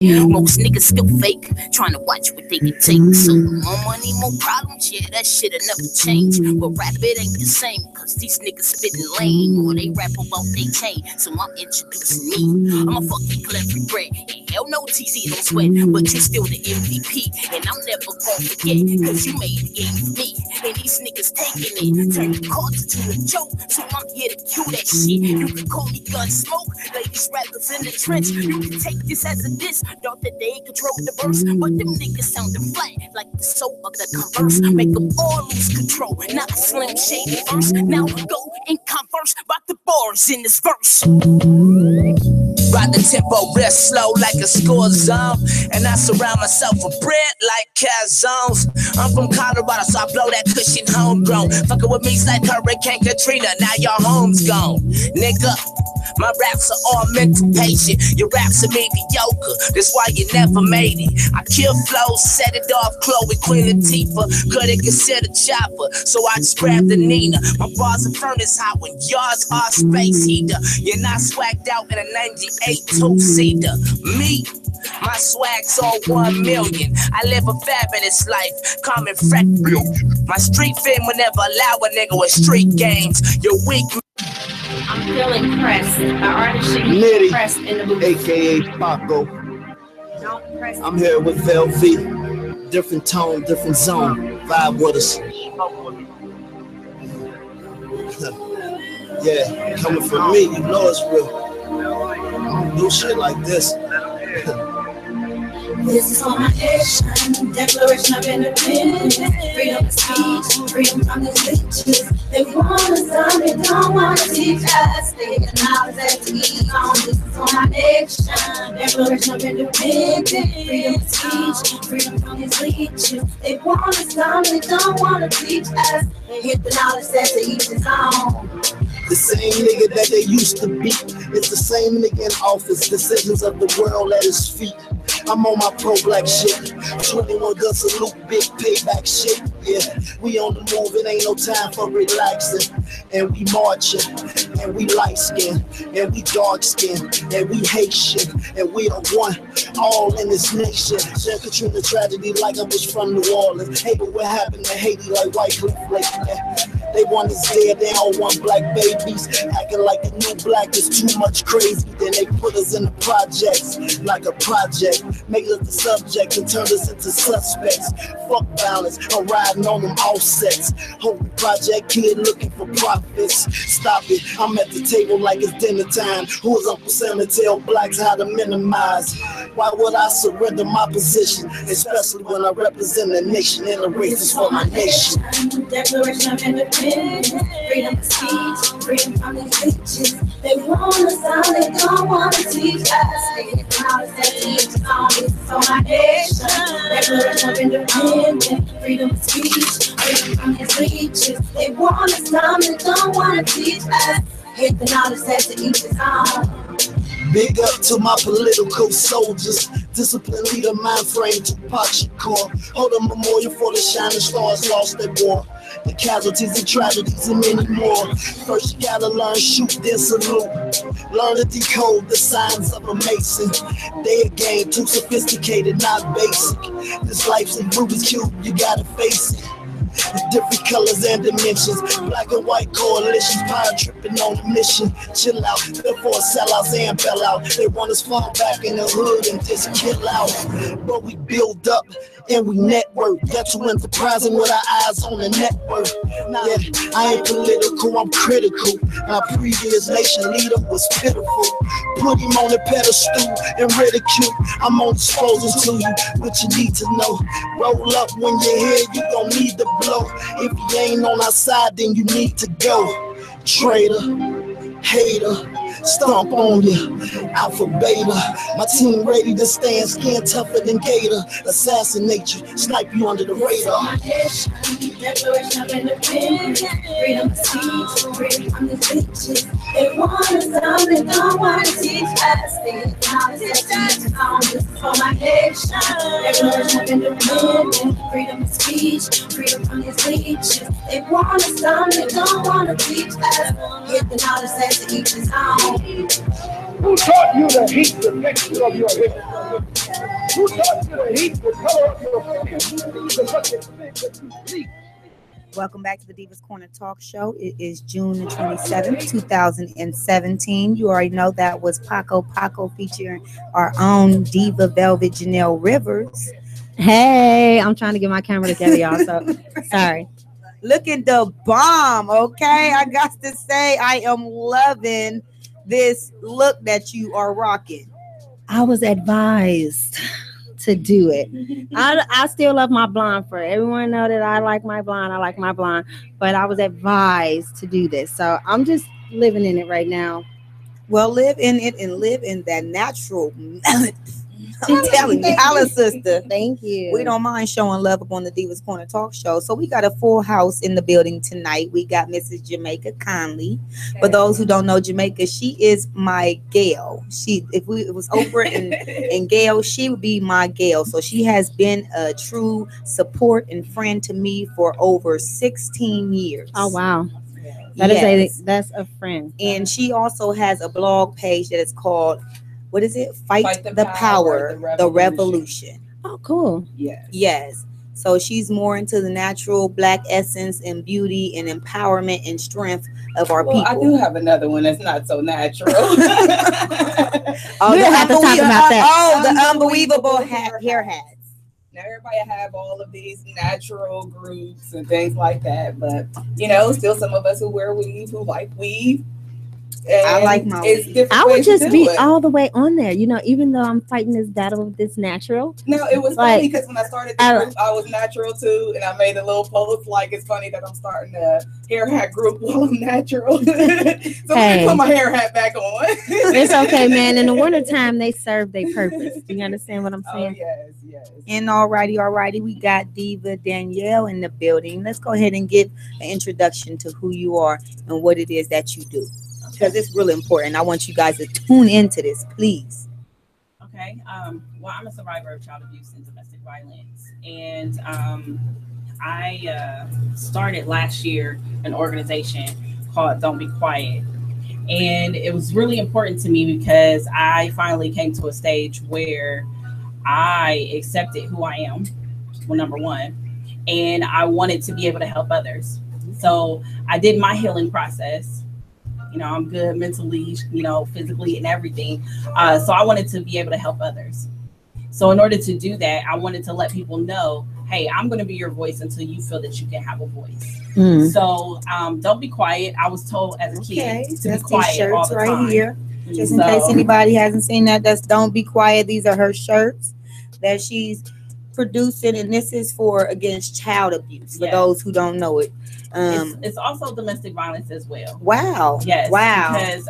Most niggas still fake, trying to watch what they can take. So more money, more problems, yeah, that shit'll never change. But rap, it ain't the same, cause these niggas spittin' lame, or they rap about they chain. So I'm introducing me, I'm a fucking clever bread. And hell no, TZ don't sweat, but you still the MVP. And I'm never gonna forget, cause you made the game for me. And these niggas taking it, turn the cards into a joke. So I'm here to cue that shit. You can call me Gunsmoke, ladies rappers in the trench. You can take this as a diss. Thought that they control the verse, but them niggas sounding flat like the soul of the Converse. Make them all lose control, not a Slim Shady verse. Now go and converse about the bars in this verse. Ride the tempo real slow like a score zone, and I surround myself with bread like calzones. I'm from Colorado, so I blow that cushion homegrown. Fucking with me like Hurricane Katrina, now your home's gone, nigga. My raps are all mental patient. Your raps are mediocre, that's why you never made it. I kill flows, set it off, Chloe, Queen Latifah. Couldn't consider chopper, so I just grabbed the Nina. My bars are furnace hot when yours are space heater. You're not swagged out in a 98 two-seater. Me, my swag's all 1 million. I live a fabulous life, common freck billion. My street fame will never allow a nigga with street games. You're weak. I'm feeling pressed. An artist should be pressed in the booth. AKA Paco. I'm here with Velvet. Different tone, different zone. Vibe with us. Yeah, coming from me, you know it's real. I don't do shit like this. This is for my nation, Declaration of Independence, freedom of speech, freedom from these bitches. They want us done, they don't want to teach us. They acknowledge that to eat on. This is for my nation, Declaration of Independence, freedom of speech, freedom from these leeches. They want us done, they don't want to teach us. They hit the knowledge that to each his own. The same nigga that they used to be, it's the same nigga in office, decisions of the world at his feet. I'm on my pro-black shit, 21 gun salute, big payback shit, yeah. We on the move, it ain't no time for relaxing. And we marching, and we light-skinned, and we dark-skinned, and we Haitian, and we are one, all in this nation. Share Katrina tragedy like I was from New Orleans. Hey, but what happened to Haiti like White Cliff Lake, yeah. They want us dead, they all want black babies. Acting like the new black is too much crazy. Then they put us in the projects like a project. Make us the subject and turn us into suspects. Fuck balance, I'm riding on them offsets. Hope project kid looking for profits. Stop it, I'm at the table like it's dinner time. Who is Uncle Sam to tell blacks how to minimize? Why would I surrender my position? Especially when I represent the nation and the races for my nation. Declaration of Independence, freedom of speech, freedom from these bitches. They want us down, they don't want to teach us. They acknowledge that to each his own. This is for my nation. Declaration of Independence, freedom of speech, freedom from these leeches. They want us down, they don't want to teach us. Hit the knowledge that to each his own. Big up to my political soldiers, disciplined leader, mind frame, Tupac Shakur. Hold a memorial for the shining stars lost their war. The casualties and tragedies and many more. First you gotta learn, shoot, then salute. Learn to decode the signs of a mason. They a game too sophisticated, not basic. This life's a Rubik's Cube, you gotta face it. Different colors and dimensions, black and white coalitions, power tripping on a mission. Chill out, therefore sellouts and bail out. They want us fall back in the hood and just kill out. But we build up and we network. That's too enterprising with our eyes on the network. Yeah, I ain't political, I'm critical. Our previous nation leader was pitiful. Put him on a pedestal and ridicule. I'm on disposal to you, what you need to know. Roll up when you're here, you gon' need to blow. If you ain't on our side, then you need to go. Traitor, hater, stomp on you, alpha beta. My team ready to stand, skin tougher than gator. Assassinate you, snipe you under the radar. Declaration of Independence, freedom of speech, freedom from these bitches. They want us down, they don't want to teach us. They acknowledge that to each his own. This is for my nation. Declaration of Independence, freedom of speech, freedom from these leeches. They want us down, they don't want to teach us. Hit the knowledge that to each his own. Who taught you to hate the texture of your hair? Who taught you to hate the color of your skin? The fucking thing that you see. Welcome back to the Divas Corner Talk Show. It is June the 27th, 2017. You already know that was Paco featuring our own Diva Velvet Janelle Rivers. Hey, I'm trying to get my camera together, y'all. So sorry. Looking the bomb, okay? I got to say, I am loving this look that you are rocking. I was advised to do it. I still love my blonde fur. Everyone know that I like my blonde, but I was advised to do this. So I'm just living in it right now. Well, live in it and live in that natural melody. I'm telling you, holla, sister. Thank you. We don't mind showing love up on the Divas Corner Talk Show. So we got a full house in the building tonight. We got Mrs. Jamaica Conley. For those who don't know Jamaica, she is my Gail. If it was Oprah and Gail, she would be my Gail. So she has been a true support and friend to me for over 16 years. Oh wow. That's a friend. And she also has a blog page that is called, what is it? Fight the Power, the Revolution. Oh, cool. Yes. So she's more into the natural Black essence and beauty and empowerment and strength of our people. I do have another one that's not so natural. We'll have to talk about that. The unbelievable hair hats. Now everybody have all of these natural groups and things like that, but still some of us who wear weave, who like weave. And I like my I would just be all the way on there, even though I'm fighting this battle with this natural. No, it was funny because when I started the group, I was natural too, and I made a little post like it's funny that I'm starting a hair hat group while I'm natural. So let me put my hair hat back on. It's okay, man. In the wintertime, they serve their purpose. Do you understand what I'm saying? Oh, yes. And alrighty, we got Diva Danielle in the building. Let's go ahead and give an introduction to who you are and what it is that you do. Because it's really important. I want you guys to tune into this, please. Okay. Well, I'm a survivor of child abuse and domestic violence. And I started last year an organization called Don't Be Quiet. And it was really important to me because I finally came to a stage where I accepted who I am, well, number one, and I wanted to be able to help others. So I did my healing process. I'm good mentally, physically and everything. So I wanted to be able to help others. So in order to do that, I wanted to let people know, hey, I'm going to be your voice until you feel that you can have a voice. So don't be quiet. I was told as a kid to be quiet all the time. Right here. Just in case anybody hasn't seen that, that's Don't Be Quiet. These are her shirts that she's producing, and this is for against child abuse for those who don't know it. It's also domestic violence as well. Wow. Yes. Wow. Because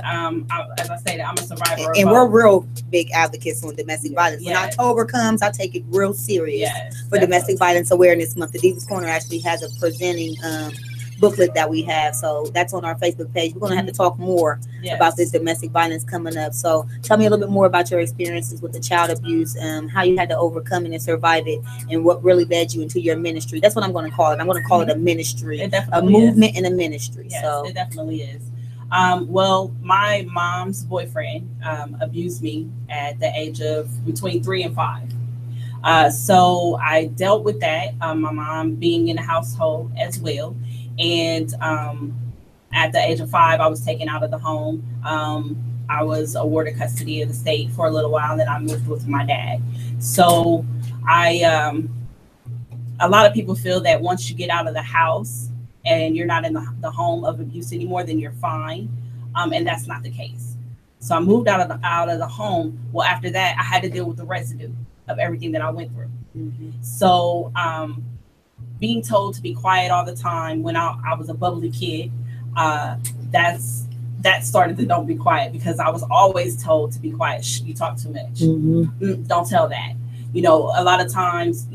as I said, I'm a survivor. And we're real big advocates on domestic violence. When October comes, I take it real serious for Domestic Violence Awareness Month. The Divas Corner actually has a presenting booklet that we have, so that's on our Facebook page. We're going to have to talk more about this domestic violence coming up. So tell me a little bit more about your experiences with the child abuse, how you had to overcome it and survive it, and what really led you into your ministry. That's what I'm going to call it. I'm going to call it a ministry, a movement and a ministry. Yes, so it definitely is. Well, my mom's boyfriend abused me at the age of between 3 and 5. So I dealt with that, my mom being in the household as well. And at the age of 5, I was taken out of the home. I was awarded custody of the state for a little while, and then I moved with my dad. So a lot of people feel that once you get out of the house and you're not in the home of abuse anymore, then you're fine. And that's not the case. So I moved out of the home. Well, after that, I had to deal with the residue of everything that I went through. So being told to be quiet all the time when I was a bubbly kid, that started the Don't Be Quiet, because I was always told to be quiet. Shh, you talk too much. Don't tell that. A lot of times,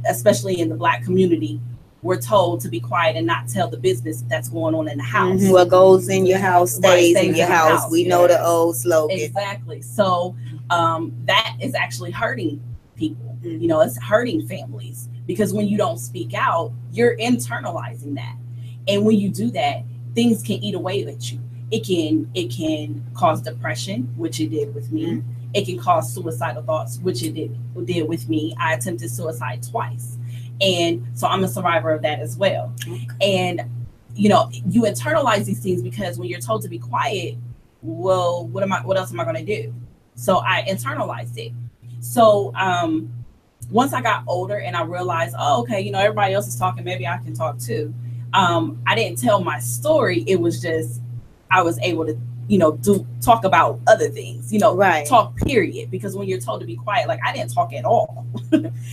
especially in the Black community, we're told to be quiet and not tell the business that's going on in the house. What goes in your house stays in your house. We know the old slogan. Exactly. So that is actually hurting people. It's hurting families, because when you don't speak out, you're internalizing that. And when you do that, things can eat away at you. it can cause depression, which it did with me. It can cause suicidal thoughts, which it did with me. I attempted suicide twice. And so I'm a survivor of that as well. And, you know, you internalize these things because when you're told to be quiet, well, what else am I going to do? So I internalized it. So once I got older and I realized, oh, okay, you know, everybody else is talking, maybe I can talk too. I didn't tell my story. It was just, I was able to, you know, talk about other things, you know, talk period. Because when you're told to be quiet, like I didn't talk at all.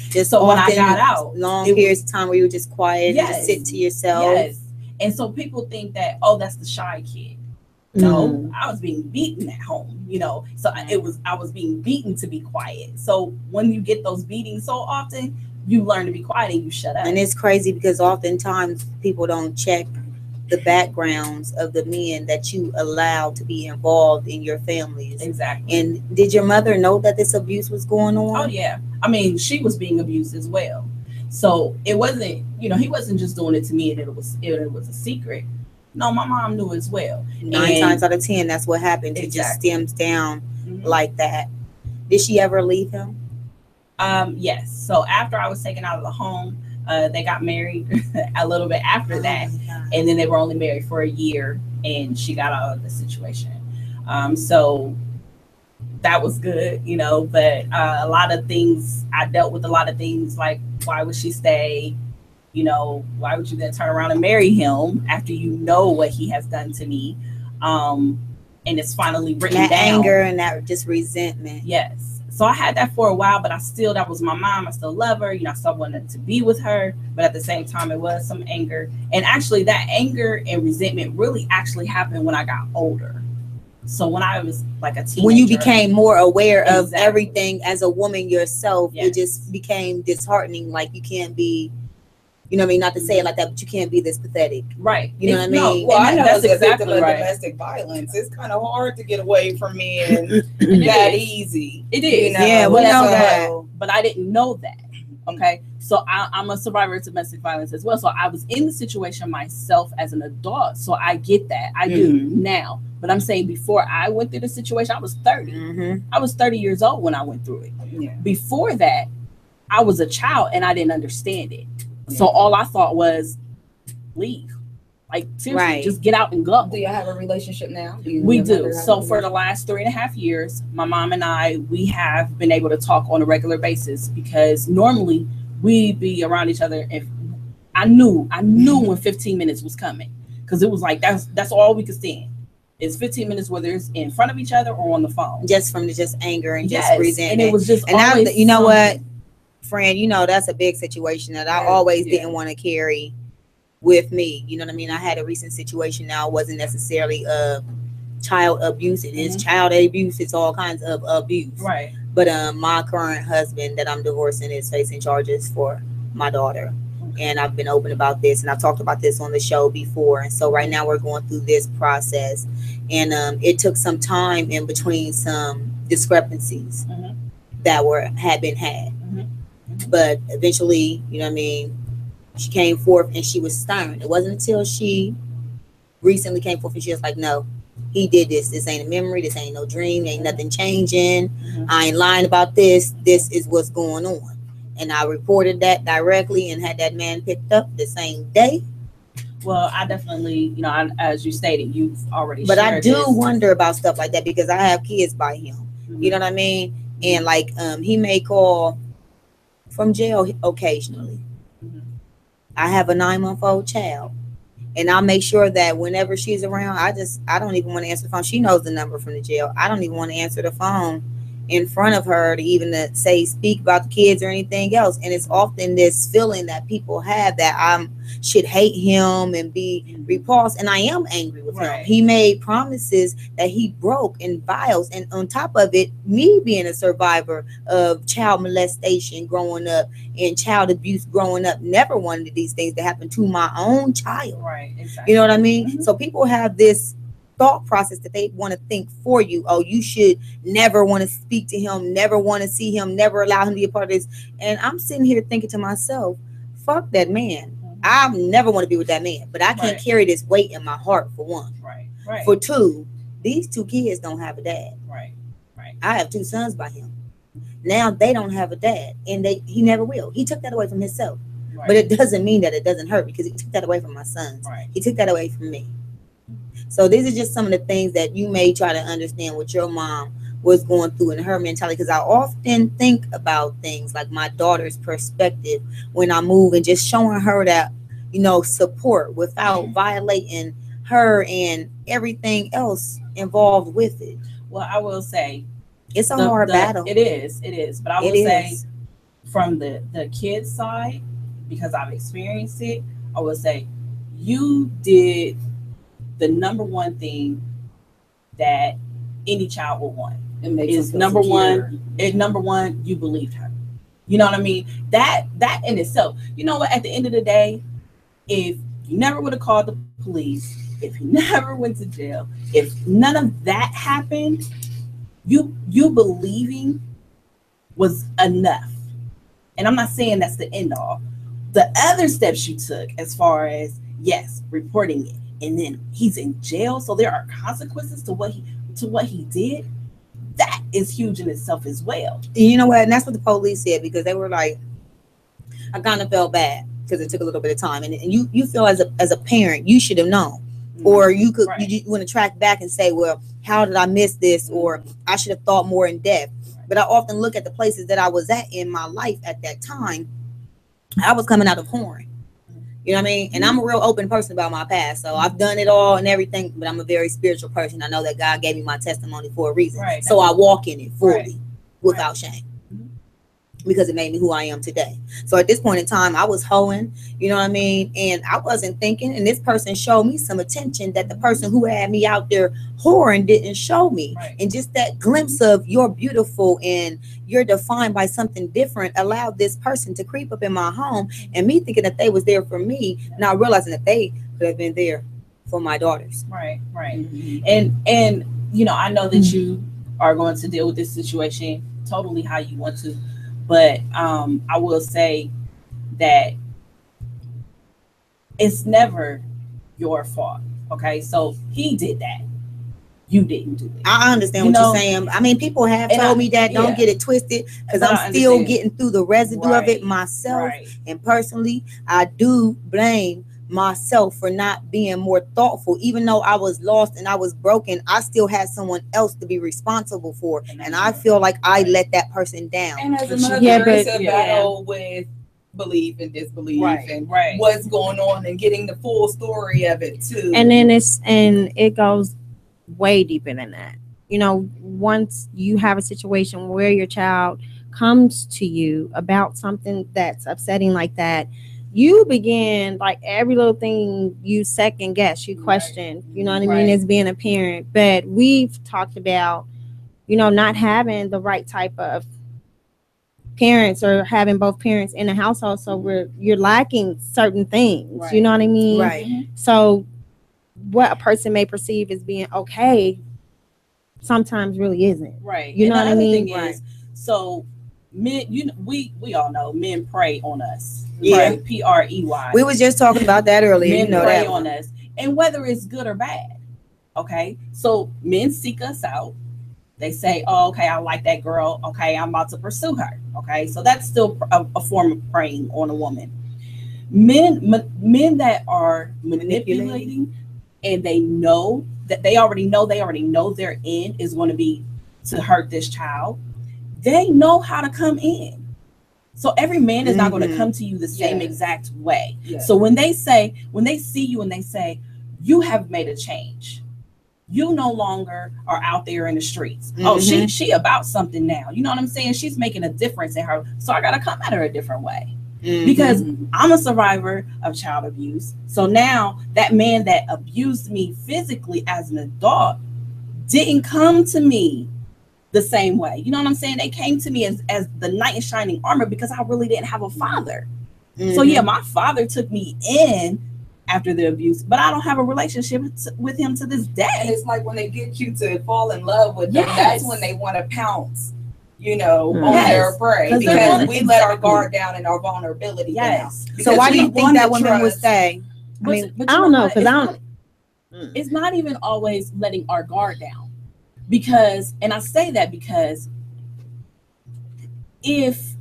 Just so when I got out, long periods of time where you were just quiet, and just sit to yourself. Yes. And so people think that, oh, that's the shy kid. No, I was being beaten at home, you know. So I was being beaten to be quiet. So when you get those beatings so often, you learn to be quiet and you shut up. And it's crazy because oftentimes people don't check the backgrounds of the men that you allow to be involved in your families. Exactly. And did your mother know that this abuse was going on? Oh yeah. I mean, she was being abused as well. So it wasn't, you know, he wasn't just doing it to me and it was a secret. No, my mom knew as well. 9 times out of 10, that's what happened. It just stems down like that. Did she ever leave him? Yes. So after I was taken out of the home, they got married a little bit after that. And then they were only married for a year and she got out of the situation. So that was good, you know, but a lot of things, I dealt with a lot of things like, why would she stay? You know, why would you then turn around and marry him after you know what he has done to me? And it's finally written down. That anger and that just resentment. Yes. So I had that for a while, but that was my mom. I still love her. You know, I still wanted to be with her. But at the same time, it was some anger. And actually that anger and resentment really actually happened when I got older. So when I was like a teenager. When you became more aware of everything as a woman yourself, it just became disheartening. Like you can't be, you know what I mean? Not to say it like that, but you can't be this pathetic. Right. You know what I mean? No, well, I know that's exactly exactly right. Domestic violence. It's kind of hard to get away from men that easy. It is. You know? Yeah, we know that. But I didn't know that. Okay. So I'm a survivor of domestic violence as well. So I was in the situation myself as an adult. So I get that. I do now. But I'm saying before I went through the situation, I was 30. I was 30 years old when I went through it. Yeah. Before that, I was a child and I didn't understand it. So all I thought was leave. Like seriously, just get out and go. Do you have a relationship now? We do. So for the last 3.5 years, my mom and I, we have been able to talk on a regular basis because normally we'd be around each other. If I knew when 15 minutes was coming, because it was like that's all we could stand. It's 15 minutes, whether it's in front of each other or on the phone. Just from just anger and just resentment. And it was just and you know what, friend, you know that's a big situation that I always didn't want to carry with me. You know what I mean? I had a recent situation now. It wasn't necessarily child abuse. It is child abuse. It's all kinds of abuse. Right. But my current husband that I'm divorcing is facing charges for my daughter. And I've been open about this, and I've talked about this on the show before. And so right now we're going through this process, and it took some time in between some discrepancies that had been had. But eventually, you know what I mean, she came forth and she was stern. It wasn't until she recently came forth and she was like, no, he did this. This ain't a memory. This ain't no dream. Ain't nothing changing. I ain't lying about this. This is what's going on. And I reported that directly and had that man picked up the same day. Well, I definitely, you know, as you stated, you've already But shared I do this. wonder about stuff like that because I have kids by him. You know what I mean? And like he may call from jail occasionally. I have a 9-month-old child. And I'll make sure that whenever she's around, I don't even want to answer the phone. She knows the number from the jail. I don't even want to answer the phone in front of her to even speak about the kids or anything else. And it's often this feeling that people have that I should hate him and be repulsed. And I am angry with him. He made promises that he broke and vows. And on top of it, me being a survivor of child molestation growing up and child abuse growing up, never wanted these things to happen to my own child. Right, exactly. You know what I mean? So people have this thought process that they want to think for you. Oh, you should never want to speak to him, never want to see him, never allow him to be a part of this. And I'm sitting here thinking to myself, fuck that man. I never want to be with that man, but I can't carry this weight in my heart for one. Right. Right. For 2, these 2 kids don't have a dad. Right. Right. I have 2 sons by him. Now they don't have a dad, and he never will. He took that away from himself. Right. But it doesn't mean that it doesn't hurt, because he took that away from my sons. Right. He took that away from me. So these are just some of the things that you may try to understand what your mom was going through in her mentality, because I often think about things like my daughter's perspective when I move, and just showing her that, support without violating her and everything else involved with it. Well, I will say it's a hard battle. It is. But I will say from the kid's side, because I've experienced it, I will say you did the number one thing that any child will want. Is number one, you believed her. You know what I mean? That in itself, you know what, at the end of the day, if you never would have called the police, if you never went to jail, if none of that happened, you believing was enough. And I'm not saying that's the end all. The other steps you took, as far as, yes, reporting it, and then he's in jail, so there are consequences to what he did. That is huge in itself as well. You know what? And that's what the police said, because they were like, I kind of felt bad because it took a little bit of time, and you feel as a parent, you should have known. Or you could, right. You want to track back and say, well, how did I miss this? Or I should have thought more in depth. But I often look at the places that I was at in my life at that time. I was coming out of Horn. You know what I mean? And I'm a real open person about my past. So I've done it all and everything, but I'm a very spiritual person. I know that God gave me my testimony for a reason. Right. So I walk in it fully without shame. Because it made me who I am today. So at this point in time, I was hoeing, you know what I mean? And I wasn't thinking, and this person showed me some attention that the person who had me out there whoring didn't show me. Right. And just that glimpse of you're beautiful and you're defined by something different allowed this person to creep up in my home, and me thinking that they was there for me, not realizing that they could have been there for my daughters. Right. And I know that you are going to deal with this situation totally how you want to. But I will say that it's never your fault. Okay, so he did that. You didn't do it. I understand what you're saying. I mean, people have told me that. Don't get it twisted, because I'm still getting through the residue of it myself. Right. And personally, I do blame myself for not being more thoughtful. Even though I was lost and I was broken, I still had someone else to be responsible for, and I feel like I let that person down. And as a mother, it's a battle with belief and disbelief, and what's going on, and getting the full story of it too. And then it goes way deeper than that. Once you have a situation where your child comes to you about something that's upsetting like that, you begin, like, every little thing you second guess, you question, you know what I mean, as being a parent. But we've talked about, not having the right type of parents, or having both parents in the household. So you're lacking certain things, you know what I mean? Right. So what a person may perceive as being okay sometimes really isn't. Right. You know what I mean? Thing is, so men, we all know men prey on us. Yeah. Prey. We was just talking about that earlier. Men prey on us, and whether it's good or bad. Okay, so men seek us out. They say, "Oh, okay, I like that girl. Okay, I'm about to pursue her." Okay, so that's still a form of preying on a woman. Men that are manipulating, and they know that they already know their end is going to be to hurt this child. They know how to come in. So every man is not going to come to you the same exact way. Yes. So when they see you and they say, you have made a change, you no longer are out there in the streets. Oh, she about something now. You know what I'm saying? She's making a difference in her. So I got to come at her a different way, because I'm a survivor of child abuse. So now that man that abused me physically as an adult didn't come to me the same way. You know what I'm saying? They came to me as the knight in shining armor, because I really didn't have a father. So yeah, my father took me in after the abuse, but I don't have a relationship with him to this day. And it's like when they get you to fall in love with them, that's when they want to pounce, on their prey, because we let our guard down and our vulnerability down. So why do you think that women would say? I don't know, because It's not even always letting our guard down. Because, and I say that because if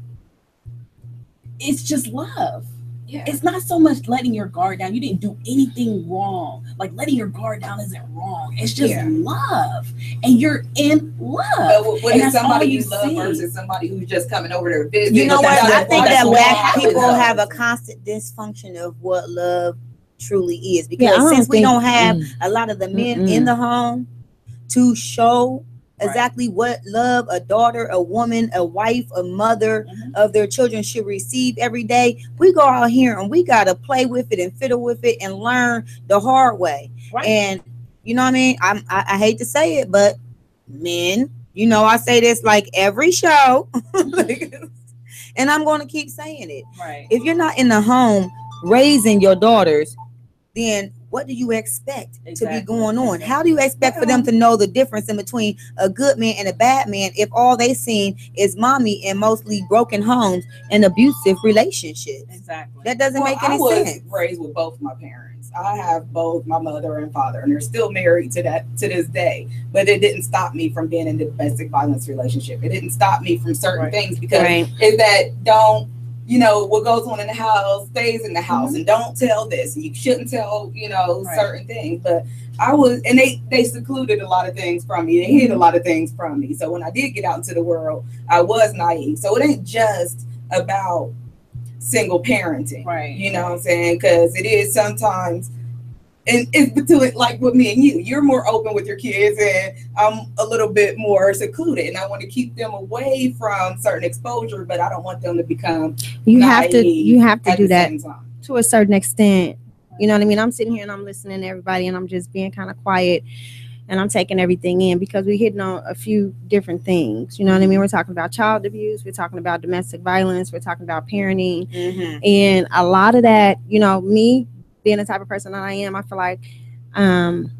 it's just love. Yeah. It's not so much letting your guard down. You didn't do anything wrong. Like letting your guard down isn't wrong. It's just love, and you're in love. But what is somebody you love versus somebody who's just coming over to visit? You know what? I think that Black people have a constant dysfunction of what love truly is, because since we don't have a lot of the men in the home to show exactly what love a daughter, a woman, a wife, a mother of their children should receive every day, we go out here and we got to play with it and fiddle with it and learn the hard way. And you know what I mean? I hate to say it, but men, you know, I say this like every show and I'm going to keep saying it. If you're not in the home raising your daughters, then what do you expect to be going on? How do you expect for them to know the difference in between a good man and a bad man if all they seen is mommy and mostly broken homes and abusive relationships? Exactly. That doesn't make any sense. I was raised with both my parents. I have both my mother and father, and they're still married to this day. But it didn't stop me from being in a domestic violence relationship. It didn't stop me from certain things, because is that don't. You know, what goes on in the house stays in the house, and don't tell this, and you shouldn't tell, you know, certain things. But I was, and they secluded a lot of things from me. They hid a lot of things from me. So when I did get out into the world, I was naive. So it ain't just about single parenting, you know what I'm saying? Because it is sometimes, and it's between, like with me and you're more open with your kids, and I'm a little bit more secluded, and I want to keep them away from certain exposure, but I don't want them to become you have to do that to a certain extent. You know what I mean? I'm sitting here and I'm listening to everybody, and I'm just being kind of quiet, and I'm taking everything in, because we're hitting on a few different things. You know what I mean? We're talking about child abuse, we're talking about domestic violence, we're talking about parenting, and a lot of that, you know, me being the type of person that I am, I feel like I'm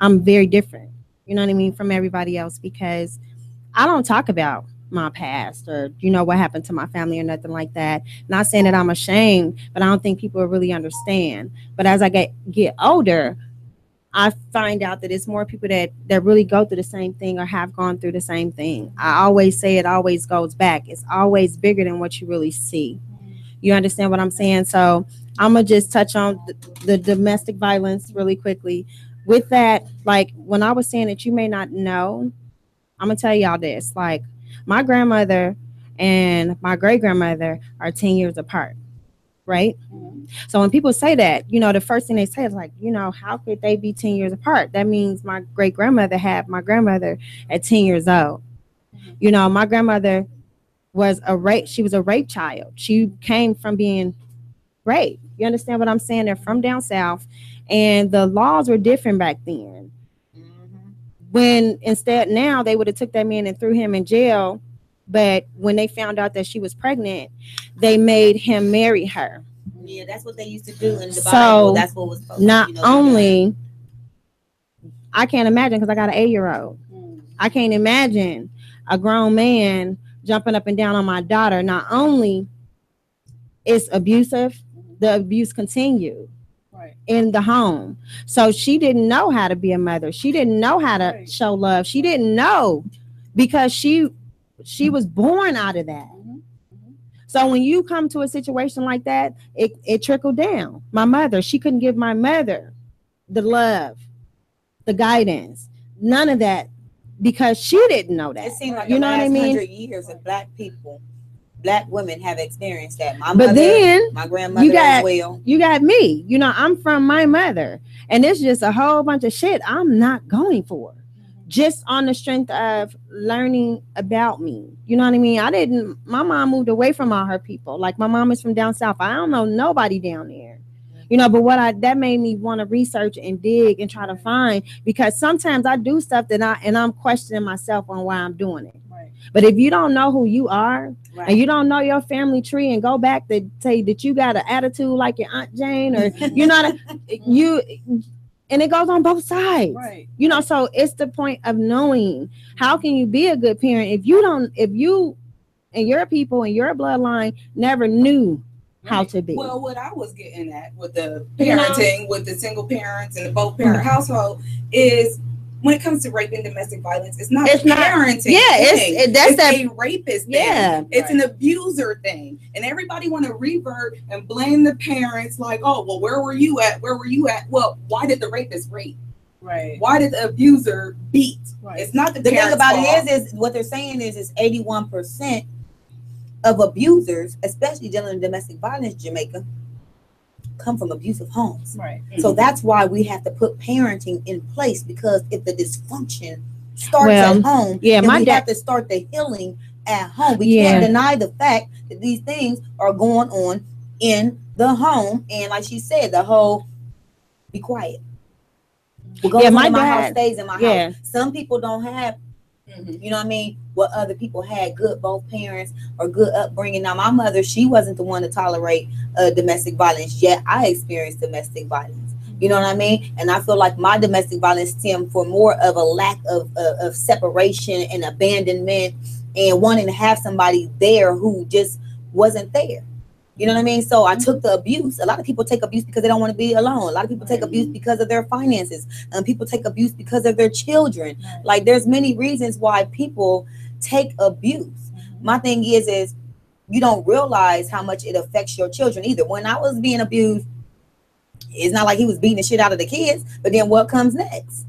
very different, you know what I mean, from everybody else, because I don't talk about my past or, you know, what happened to my family or nothing like that. Not saying that I'm ashamed, but I don't think people really understand. But as I get older, I find out that it's more people that really go through the same thing or have gone through the same thing. I always say it always goes back. It's always bigger than what you really see. You understand what I'm saying? So I'm going to just touch on the domestic violence really quickly. With that, like when I was saying that you may not know, I'm going to tell y'all this. Like my grandmother and my great-grandmother are 10 years apart, right? So when people say that, you know, the first thing they say is like, you know, how could they be 10 years apart? That means my great-grandmother had my grandmother at 10 years old. You know, my grandmother she was a rape child. She came from being raped. You understand what I'm saying? They're from down south, and the laws were different back then. When instead now they would have took that man and threw him in jail, but when they found out that she was pregnant, they made him marry her. Yeah, that's what they used to do in the Bible. That's what was supposed not to, only I can't imagine, because I got an 8-year-old. I can't imagine a grown man jumping up and down on my daughter. Not only is abusive, the abuse continued in the home. So she didn't know how to be a mother. She didn't know how to show love. She didn't know, because she was born out of that. So when you come to a situation like that, it trickled down. My mother, she couldn't give my mother the love, the guidance, none of that, because she didn't know that. It seemed like you know what I mean? 100 years of black women have experienced that. My but mother, then my grandmother as well. You got me. You know, I'm from my mother, and it's just a whole bunch of shit I'm not going for, just on the strength of learning about me. You know what I mean? My mom moved away from all her people. Like my mom is from down south. I don't know nobody down there. You know, but that made me want to research and dig and try to find, because sometimes I do stuff that I'm questioning myself on why I'm doing it. But if you don't know who you are, and you don't know your family tree, and go back to say that you got an attitude like your Aunt Jane, or you know, and it goes on both sides, you know. So it's the point of knowing, how can you be a good parent if you and your people and your bloodline never knew how to be. Well, what I was getting at with the parenting, with the single parents and the both parent household is when it comes to rape and domestic violence, it's not parenting. It's a rapist thing. Yeah, it's an abuser thing, and everybody want to revert and blame the parents. Like, oh, well, where were you at? Where were you at? Well, why did the rapist rape? Right. Why did the abuser beat? Right. It's not the thing about it is what they're saying is 81% of abusers, especially dealing in domestic violence, Jamaica, come from abusive homes. Right. So that's why we have to put parenting in place, because if the dysfunction starts at home, then we have to start the healing at home. We can't deny the fact that these things are going on in the home. And like she said, the whole be quiet. What goes on in my house stays in my house. Some people don't have, you know what I mean, what other people had, both parents or good upbringing. Now, my mother, she wasn't the one to tolerate domestic violence, yet I experienced domestic violence. You know what I mean? And I feel like my domestic violence stemmed for more of a lack of separation and abandonment and wanting to have somebody there who just wasn't there. You know what I mean? So I took the abuse. A lot of people take abuse because they don't want to be alone. A lot of people take abuse because of their finances. People take abuse because of their children. Like, there's many reasons why people take abuse. My thing is you don't realize how much it affects your children either. When I was being abused, it's not like he was beating the shit out of the kids, but then what comes next?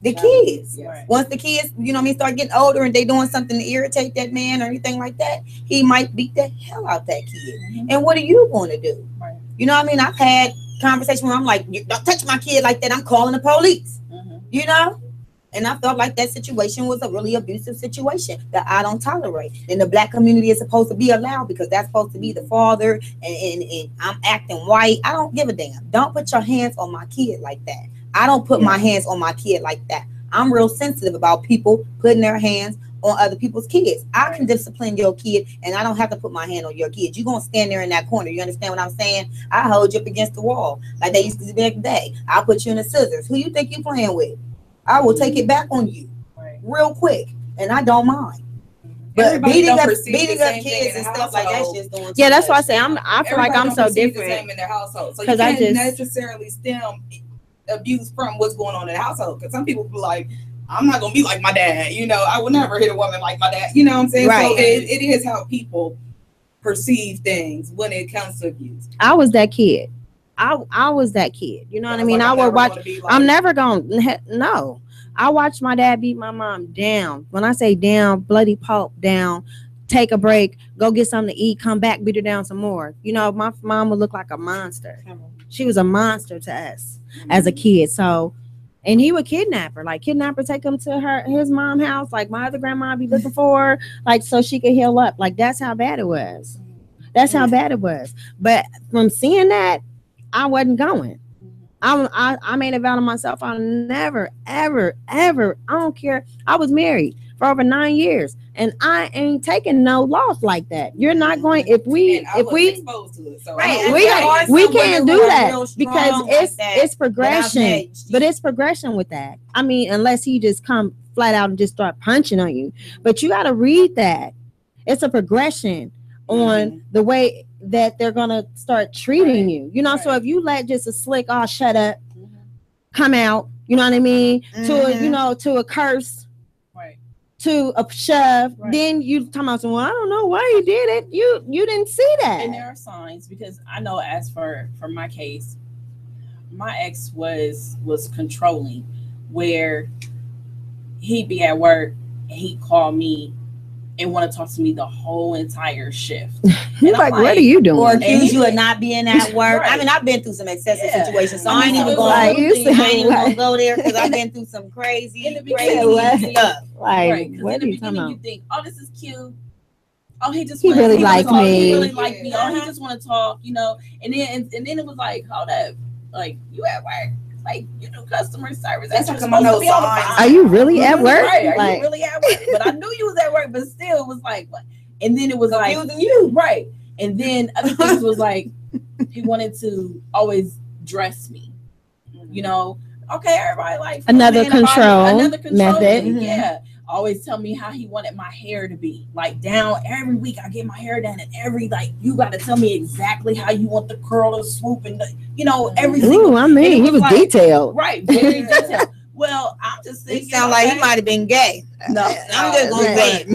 The kids. Once the kids, you know what I mean, start getting older and they doing something to irritate that man or anything like that, he might beat the hell out that kid. And what are you going to do? You know what I mean? I've had conversations where I'm like, don't touch my kid like that. I'm calling the police. You know? And I felt like that situation was a really abusive situation that I don't tolerate. And the black community is supposed to be allowed, because that's supposed to be the father, and I'm acting white. I don't give a damn. Don't put your hands on my kid like that. I don't put my hands on my kid like that. I'm real sensitive about people putting their hands on other people's kids. I can discipline your kid, and I don't have to put my hand on your kid. You're going to stand there in that corner. You understand what I'm saying? I hold you up against the wall like they used to do back in the day. I'll put you in the scissors. Who you think you playing with? I will take it back on you real quick, and I don't mind. But beating up kids and stuff like that's just doing. Yeah, that's why I say I feel like I'm so different. The same in their household, so you can't necessarily stem abuse from what's going on in the household. Because some people be like, I'm not gonna be like my dad. You know, I would never hit a woman like my dad. You know what I'm saying? Right. So it is how people perceive things when it comes to abuse. I was that kid. I was that kid. You know what I mean? I would watch. I'm never gonna. No. I watched my dad beat my mom down. When I say down, bloody pulp down. Take a break, go get something to eat, come back, beat her down some more. You know, my mom would look like a monster. She was a monster to us as a kid. So, and he would kidnap her, take him to his mom's house. Like, my other grandma be looking for her, like, so she could heal up. Like, that's how bad it was. That's how bad it was. But from seeing that, I wasn't going. I made a vow to myself. I'll never, ever, ever. I don't care. I was married for over 9 years, and I ain't taking no loss like that. You're not going. If we exposed to it, so we can't do that, because it's progression. But it's progression with that. I mean, unless he just come flat out and just start punching on you. But you got to read that. It's a progression on the way that they're gonna start treating you. You know, so if you let just a slick, oh, shut up, come out, you know what I mean, to a curse, to a shove, then you talking about, well, I don't know why you did it. You didn't see that. And there are signs, because I know, as for my case, my ex was controlling, where he'd be at work and he'd call me and want to talk to me the whole entire shift. You're like, what are you doing? Or accuse you of not being at work. I mean, I've been through some excessive situations, so I ain't even gonna go there, because I've been through some crazy stuff. Like, what are you talking about? You think, oh, this is cute. Oh, he really liked me. He really liked me. Oh, he just want to talk, you know. And then it was like, hold up, like, you at work? Like, you do customer service. That's like, are you really at work? Right. Are you really at work? But I knew you was at work, but still it was like, what? And then it was like, you. Right. And then other things was like, he wanted to always dress me. You know, okay, everybody like another control method. Yeah. always tell me how he wanted my hair to be, like down every week. I get my hair done, and you got to tell me exactly how you want the curl or swoop, and everything. Ooh, I mean, he was like, detailed, right? Very detailed. Well, I'm just thinking. He sound like he might have been gay. No, I'm just gonna say.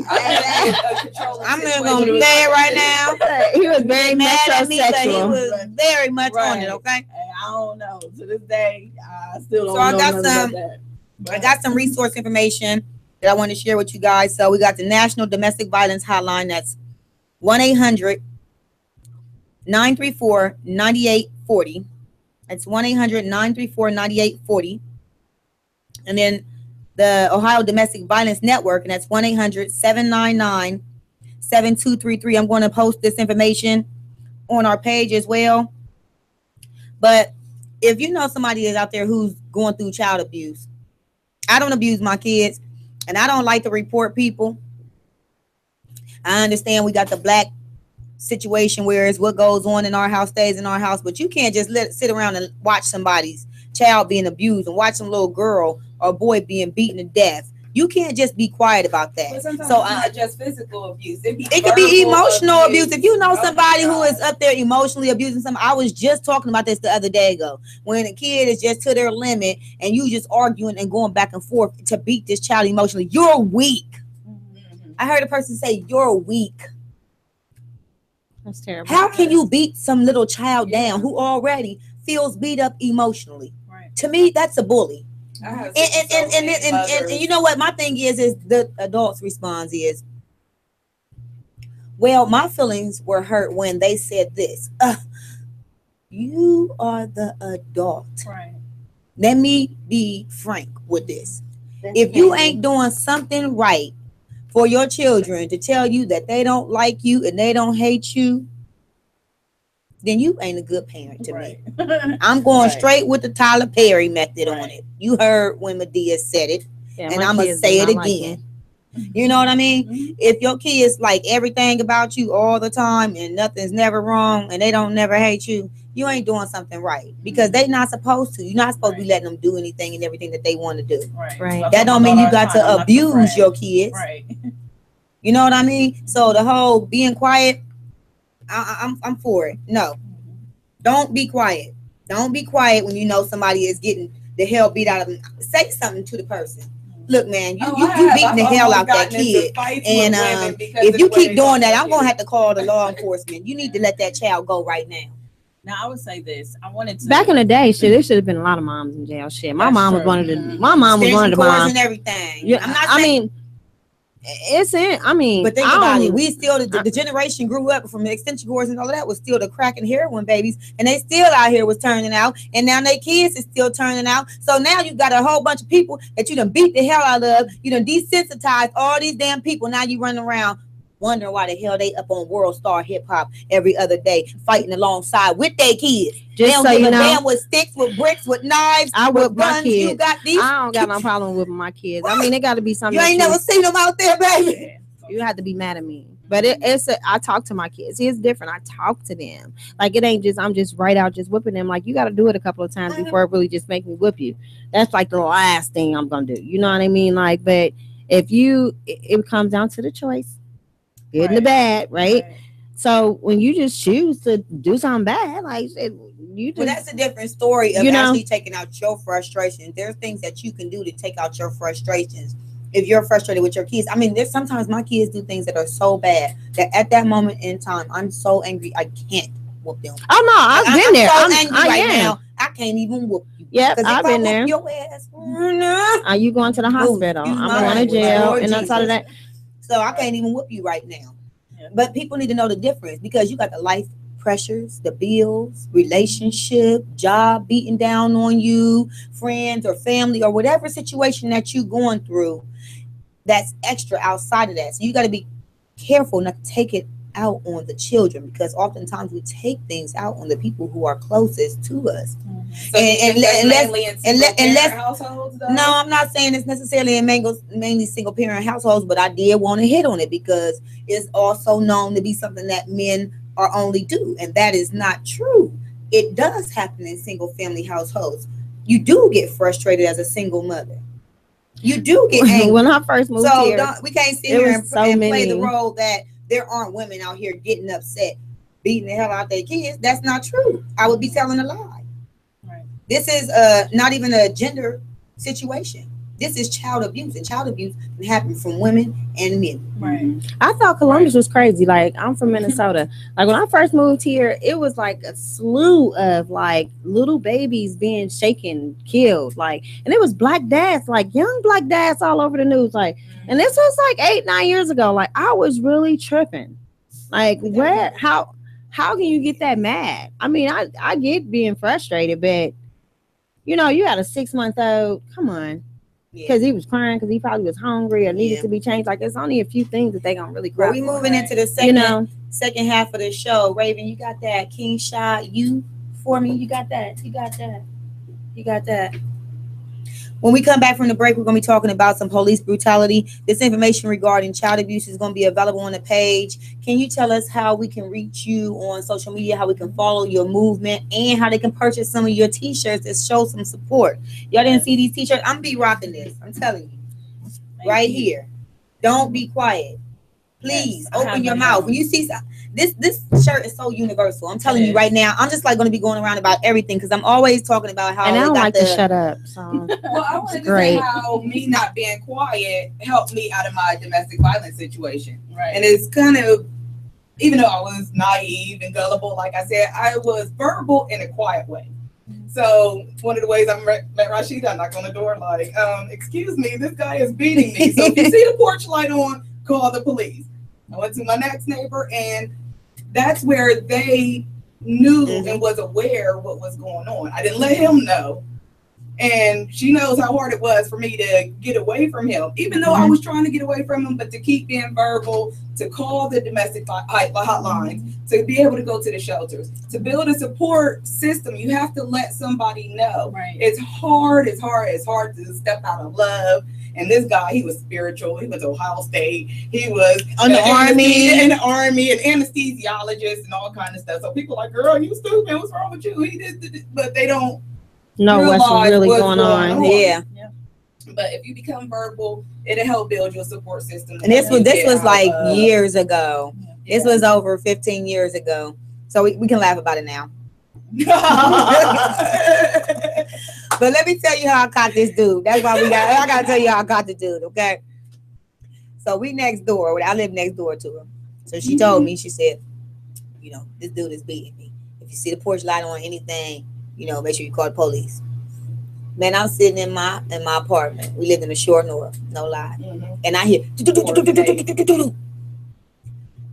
I'm just gonna say it right now. He was very mad at me, but he metrosexual. was very much on it. Okay. And I don't know. To this day, I still don't So I know got nothing some. about that. I got some resource information that I want to share with you guys. So we got the National Domestic Violence Hotline. That's 1-800-934-9840. That's 1-800-934-9840. And then the Ohio Domestic Violence Network, and that's 1-800-799-7233. I'm going to post this information on our page as well. But if you know somebody is out there who's going through child abuse, I don't abuse my kids, and I don't like to report people. I understand we got the black situation where it's what goes on in our house stays in our house, but you can't just sit around and watch somebody's child being abused and watch some little girl or boy being beaten to death. You can't just be quiet about that. So it's not just physical abuse. It could be emotional abuse. If you know somebody who is up there emotionally abusing somebody, I was just talking about this the other day ago. When a kid is just to their limit and you just arguing and going back and forth to beat this child emotionally, you're weak. Mm-hmm. I heard a person say, "You're weak." That's terrible. How can you beat some little child down who already feels beat up emotionally? Right. To me, that's a bully. And you know what my thing is the adults' response is, well, my feelings were hurt when they said this. You are the adult. Right. Let me be frank with this. If you ain't doing something right for your children to tell you that they don't like you and they don't hate you, then you ain't a good parent to me. I'm going straight with the Tyler Perry method on it. You heard when Medea said it, and I'm going to say it again. You know what I mean? Mm-hmm. If your kids like everything about you all the time and nothing's never wrong and they don't never hate you, you ain't doing something right, because they not supposed to. You're not supposed to be letting them do anything and everything that they want to do. Right. That don't mean you got to abuse your kids. Right. You know what I mean? So the whole being quiet, I'm for it. No, don't be quiet. Don't be quiet when you know somebody is getting the hell beat out of them. Say something to the person. Look, man, you beating the hell out that kid, and if you keep doing that, I'm gonna have to call the law enforcement. You need to let that child go right now. Now, I would say this. I wanted to. Back in the day, shit, there should have been a lot of moms in jail. Shit, my mom was one of the. My mom was one of the moms and everything. Yeah, I mean. It's in. I mean, but think about it. We still the generation grew up from the extension cords and all of that was still the crack and heroin babies, and they still out here was turning out, and now their kids is still turning out. So now you got a whole bunch of people that you done beat the hell out of. You done desensitized all these damn people. Now you running around wondering why the hell they up on World Star Hip Hop every other day, fighting alongside with their kids. Just they don't so give you a know, damn with sticks, with bricks, with knives. I whip my guns. kids. You got these. I don't got no problem with my kids. I mean, it got to be something. You ain't never seen them out there, baby. You have to be mad at me. But I talk to my kids. It's different. I talk to them. Like, it ain't just, I'm just right out just whipping them. Like, you got to do it a couple of times before it really just make me whip you. That's like the last thing I'm going to do. You know what I mean? Like, but if it comes down to the choice, good and the bad, right? So when you just choose to do something bad, like, you just. Well, that's a different story of actually taking out your frustrations. There's things that you can do to take out your frustrations. If you're frustrated with your kids, I mean, there's sometimes my kids do things that are so bad that at that moment in time, I'm so angry I can't whoop them. Oh no, I've been there. I'm so angry right now. I can't even whoop you. Yep, I've been there. Your ass, are you going to the hospital? I'm going to jail, and outside of that, so I can't even whoop you right now. Yeah. But people need to know the difference, because you got the life pressures, the bills, relationship, job beating down on you, friends or family or whatever situation that you're going through that's extra outside of that. So you got to be careful not to take it out on the children, because oftentimes we take things out on the people who are closest to us. Mm-hmm. So households, though? No, I'm not saying it's necessarily in mainly single parent households, but I did want to hit on it because it's also known to be something that men are only do, and that is not true. It does happen in single family households. You do get frustrated as a single mother. You do get angry. When I first moved here, we can't sit here and play the role that there aren't women out here getting upset, beating the hell out their kids. That's not true. I would be telling a lie. Right. This is not even a gender situation. This is child abuse, and child abuse can happen from women and men. Right. I thought Columbus was crazy. Like, I'm from Minnesota. Like, when I first moved here, it was like a slew of like little babies being shaken, killed. Like, and it was black dads, like young black dads all over the news. Like, and this was like 8-9 years ago. Like, I was really tripping. Like, where, how can you get that mad? I mean, I get being frustrated, but you know, you got a 6-month-old. Come on. Because he was crying, because he probably was hungry or needed to be changed. Like, it's only a few things that they gonna really grab. We moving into the second half of the show. Raven, you got that king shot you for me? You got that? You got that? When we come back from the break, we're going to be talking about some police brutality. This information regarding child abuse is going to be available on the page. Can you tell us how we can reach you on social media, how we can follow your movement, and how they can purchase some of your t-shirts that show some support? Y'all didn't see these t-shirts? I'm be rocking this. I'm telling you. Right here. Don't be quiet. Please open your mouth. When you see this shirt is so universal. I'm telling you right now. I'm just like going to be going around about everything because I'm always talking about how. And I don't like to shut up. So well, I wanted to say how me not being quiet helped me out of my domestic violence situation. Right. And it's kind of, even though I was naive and gullible, like I said, I was verbal in a quiet way. So one of the ways I met Rashida, I knocked on the door like, excuse me, this guy is beating me. So if you see the porch light on, call the police. I went to my next neighbor, and that's where they knew and was aware what was going on. I didn't let him know. And she knows how hard it was for me to get away from him, even though I was trying to get away from him, but to keep being verbal, to call the domestic hotlines, to be able to go to the shelters, to build a support system. You have to let somebody know. Right. It's hard to step out of love. And this guy, he was spiritual. He went to Ohio State. He was in the army, an anesthesiologist, and all kind of stuff. So people are like, girl, you stupid. What's wrong with you? He did, but they don't know what's really going on. Yeah. But if you become verbal, it'll help build your support system. And this was like years ago. Yeah. This was over 15 years ago. So we can laugh about it now. But let me tell you how I caught this dude. That's why I gotta tell you how I caught the dude, okay? So we next door. I live next door to him. So she told me, she said, you know, this dude is beating me. If you see the porch light on anything, you know, make sure you call the police. Man, I'm sitting in my apartment. We lived in the shore north, no lie. And I hear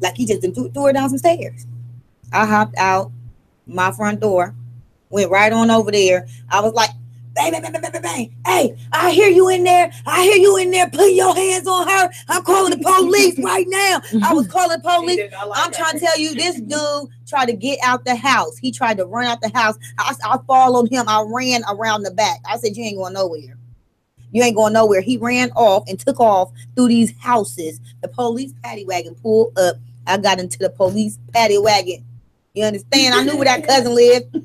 like he just threw her down some stairs. I hopped out my front door, went right on over there. I was like, bang, bang, bang, bang, bang, bang. Hey, I hear you in there. Put your hands on her. I'm calling the police right now. I was calling police. I'm trying to tell you, this dude tried to get out the house. He tried to run out the house. I followed him. I ran around the back. I said, you ain't going nowhere. You ain't going nowhere. He ran off and took off through these houses. The police paddy wagon pulled up. I got into the police paddy wagon. You understand? I knew where that cousin lived.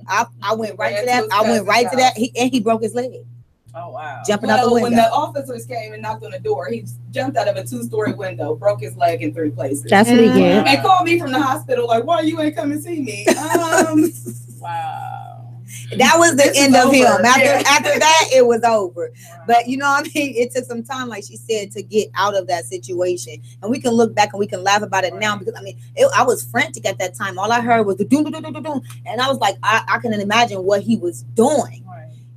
I went right to that. He broke his leg. Oh wow! Jumping out the window. When the officers came and knocked on the door, he jumped out of a 2-story window, broke his leg in 3 places. That's what he did. And called me from the hospital like, "Why you ain't come and see me?" Wow. That was the end of him. After that, it was over. But you know what I mean? It took some time, like she said, to get out of that situation. And we can look back and we can laugh about it now because, I mean, I was frantic at that time. All I heard was the doom, doom, doom, doom, doom. And I was like, I can imagine what he was doing.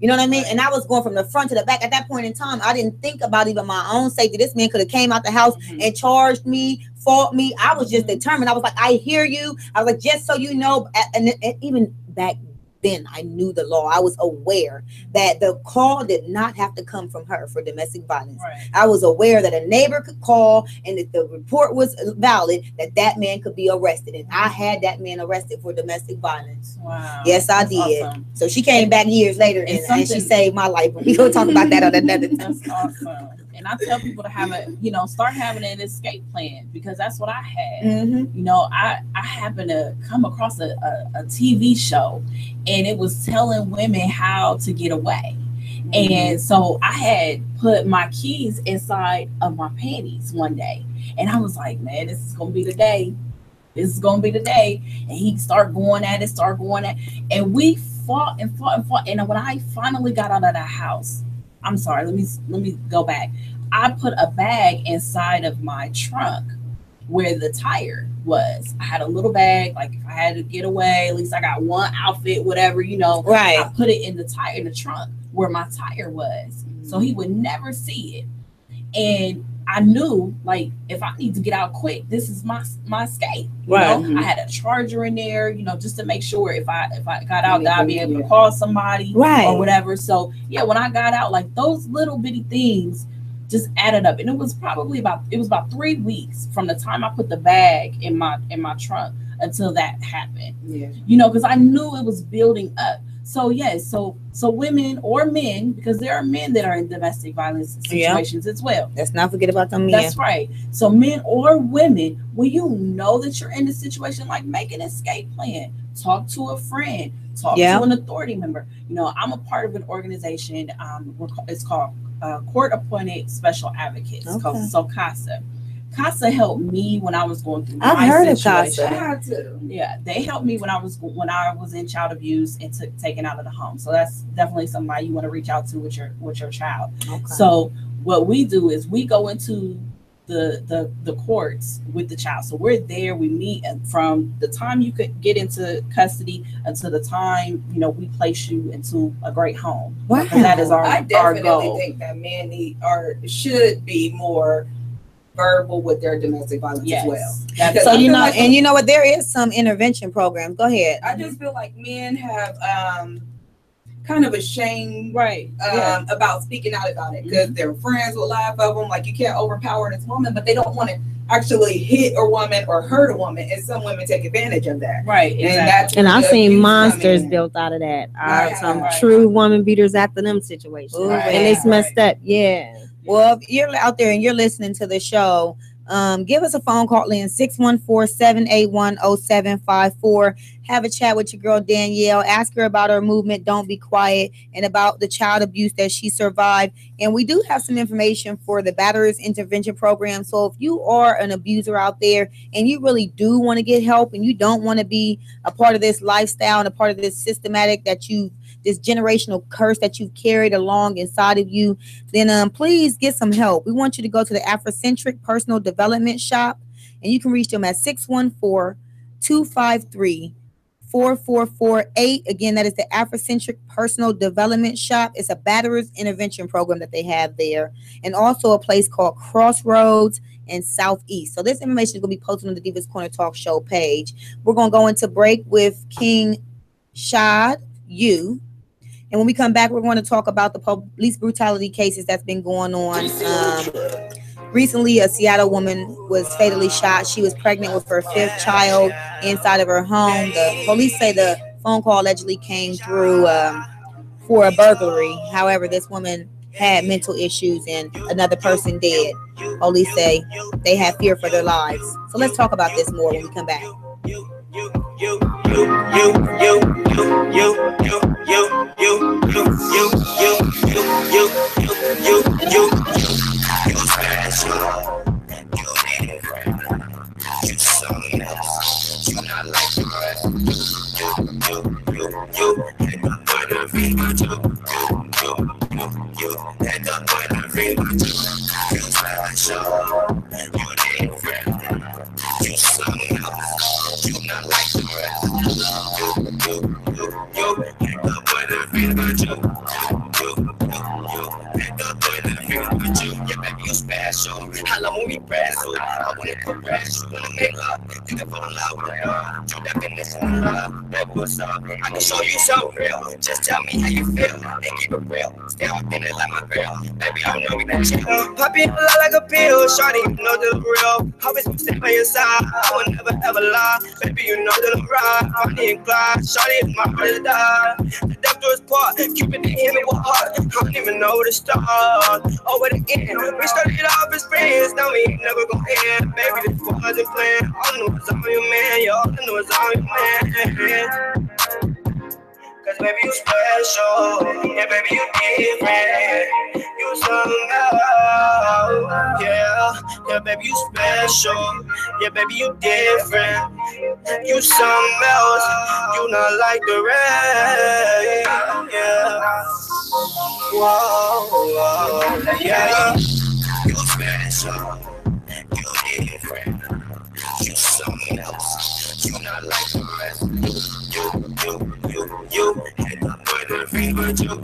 You know what I mean? And I was going from the front to the back. At that point in time, I didn't think about even my own safety. This man could have came out the house and charged me, fought me. I was just determined. I was like, I hear you. I was like, just so you know, and even back then I knew the law. I was aware that the call did not have to come from her for domestic violence. Right. I was aware that a neighbor could call, and if the report was valid, that man could be arrested. And I had that man arrested for domestic violence. Wow. Yes, I did. Awesome. So she came back years later and she saved my life. But we gonna talk about that on another time. That's awesome. And I tell people to have start having an escape plan, because that's what I had. You know, I happened to come across a TV show, and it was telling women how to get away. And so I had put my keys inside of my panties one day. And I was like, man, this is going to be the day. This is going to be the day. And he started going at it. And we fought and fought and fought. And when I finally got out of the house, I'm sorry, let me go back. I put a bag inside of my trunk where the tire was. I had a little bag, like if I had to get away, at least I got one outfit, whatever, you know. Right. I put it in the trunk where my tire was, so he would never see it. And I knew, like, if I need to get out quick, this is my escape. You know, I had a charger in there, you know, just to make sure if I got out, that I'd be able to call somebody, or whatever. So yeah, when I got out, like those little bitty things just added up, and it was about 3 weeks from the time I put the bag in my trunk until that happened. Yeah, you know, because I knew it was building up. So yes, so women or men, because there are men that are in domestic violence situations as well. Let's not forget about them men. That's right. So men or women, when you know that you're in a situation, like, make an escape plan. Talk to a friend. Talk to an authority member. You know, I'm a part of an organization. It's called Court Appointed Special Advocates. It's called CASA. CASA helped me when I was going through my situation. I had to. Yeah, they helped me when I was in child abuse and taken out of the home. So that's definitely somebody you want to reach out to with your child. Okay. So what we do is we go into the courts with the child. So we're there. We meet, and from the time you could get into custody until the time, you know, we place you into a great home. Wow. That is our goal. I definitely think that men should be more verbal with their domestic violence as well. So you know, like, and you know what, there is some intervention programs. Go ahead. I just feel like men have kind of ashamed about speaking out about it, because their friends will laugh at them, like, you can't overpower this woman, but they don't want to actually hit a woman or hurt a woman, and some women take advantage of that. Right. And I've seen monsters built out of that. Some true woman beaters after them situations. And it's messed up. Yeah. Well, if you're out there and you're listening to the show, give us a phone call in 614-781-0754. Have a chat with your girl Danielle. Ask her about her movement, Don't Be Quiet, and about the child abuse that she survived. And we do have some information for the Batterers Intervention Program. So if you are an abuser out there and you really do want to get help, and you don't want to be a part of this lifestyle and a part of this systematic this generational curse that you've carried along inside of you, then please get some help. We want you to go to the Afrocentric Personal Development Shop, and you can reach them at 614-253-4448. Again, that is the Afrocentric Personal Development Shop. It's a batterers intervention program that they have there, and also a place called Crossroads and Southeast. So this information is going to be posted on the Divas Corner Talk Show page. We're going to go into break with King Shad U. And when we come back, we're going to talk about the police brutality cases that's been going on. Recently, a Seattle woman was fatally shot. She was pregnant with her 5th child inside of her home. The police say the phone call allegedly came through for a burglary. However, this woman had mental issues and another person dead. Police say they have fear for their lives. So let's talk about this more when we come back. I can show you so real. Just tell me how you feel and keep it real. Stay up in it like my girl. Baby, I know we can chill. Pop it like a pill. Shorty, you know the real. Always stay by your side. I will never ever lie. Baby, you know that I'm right. Bonnie and Clyde. Shorty is my brother die. The doctor's part. Keep it in me with heart. I don't even know where to start. Over the end. We started off as friends. Now we ain't never gonna end. Baby, this wasn't planned. All I know is I'm your man. All I know is I'm your man. Cause baby, you special. Yeah, baby, you different. You something else. Yeah, baby, you special. Yeah, baby, you different. You something else. You not like the rest. Yeah. Whoa, yeah. You special. You different. You something else. You not like the rest. You had the boy that fever too.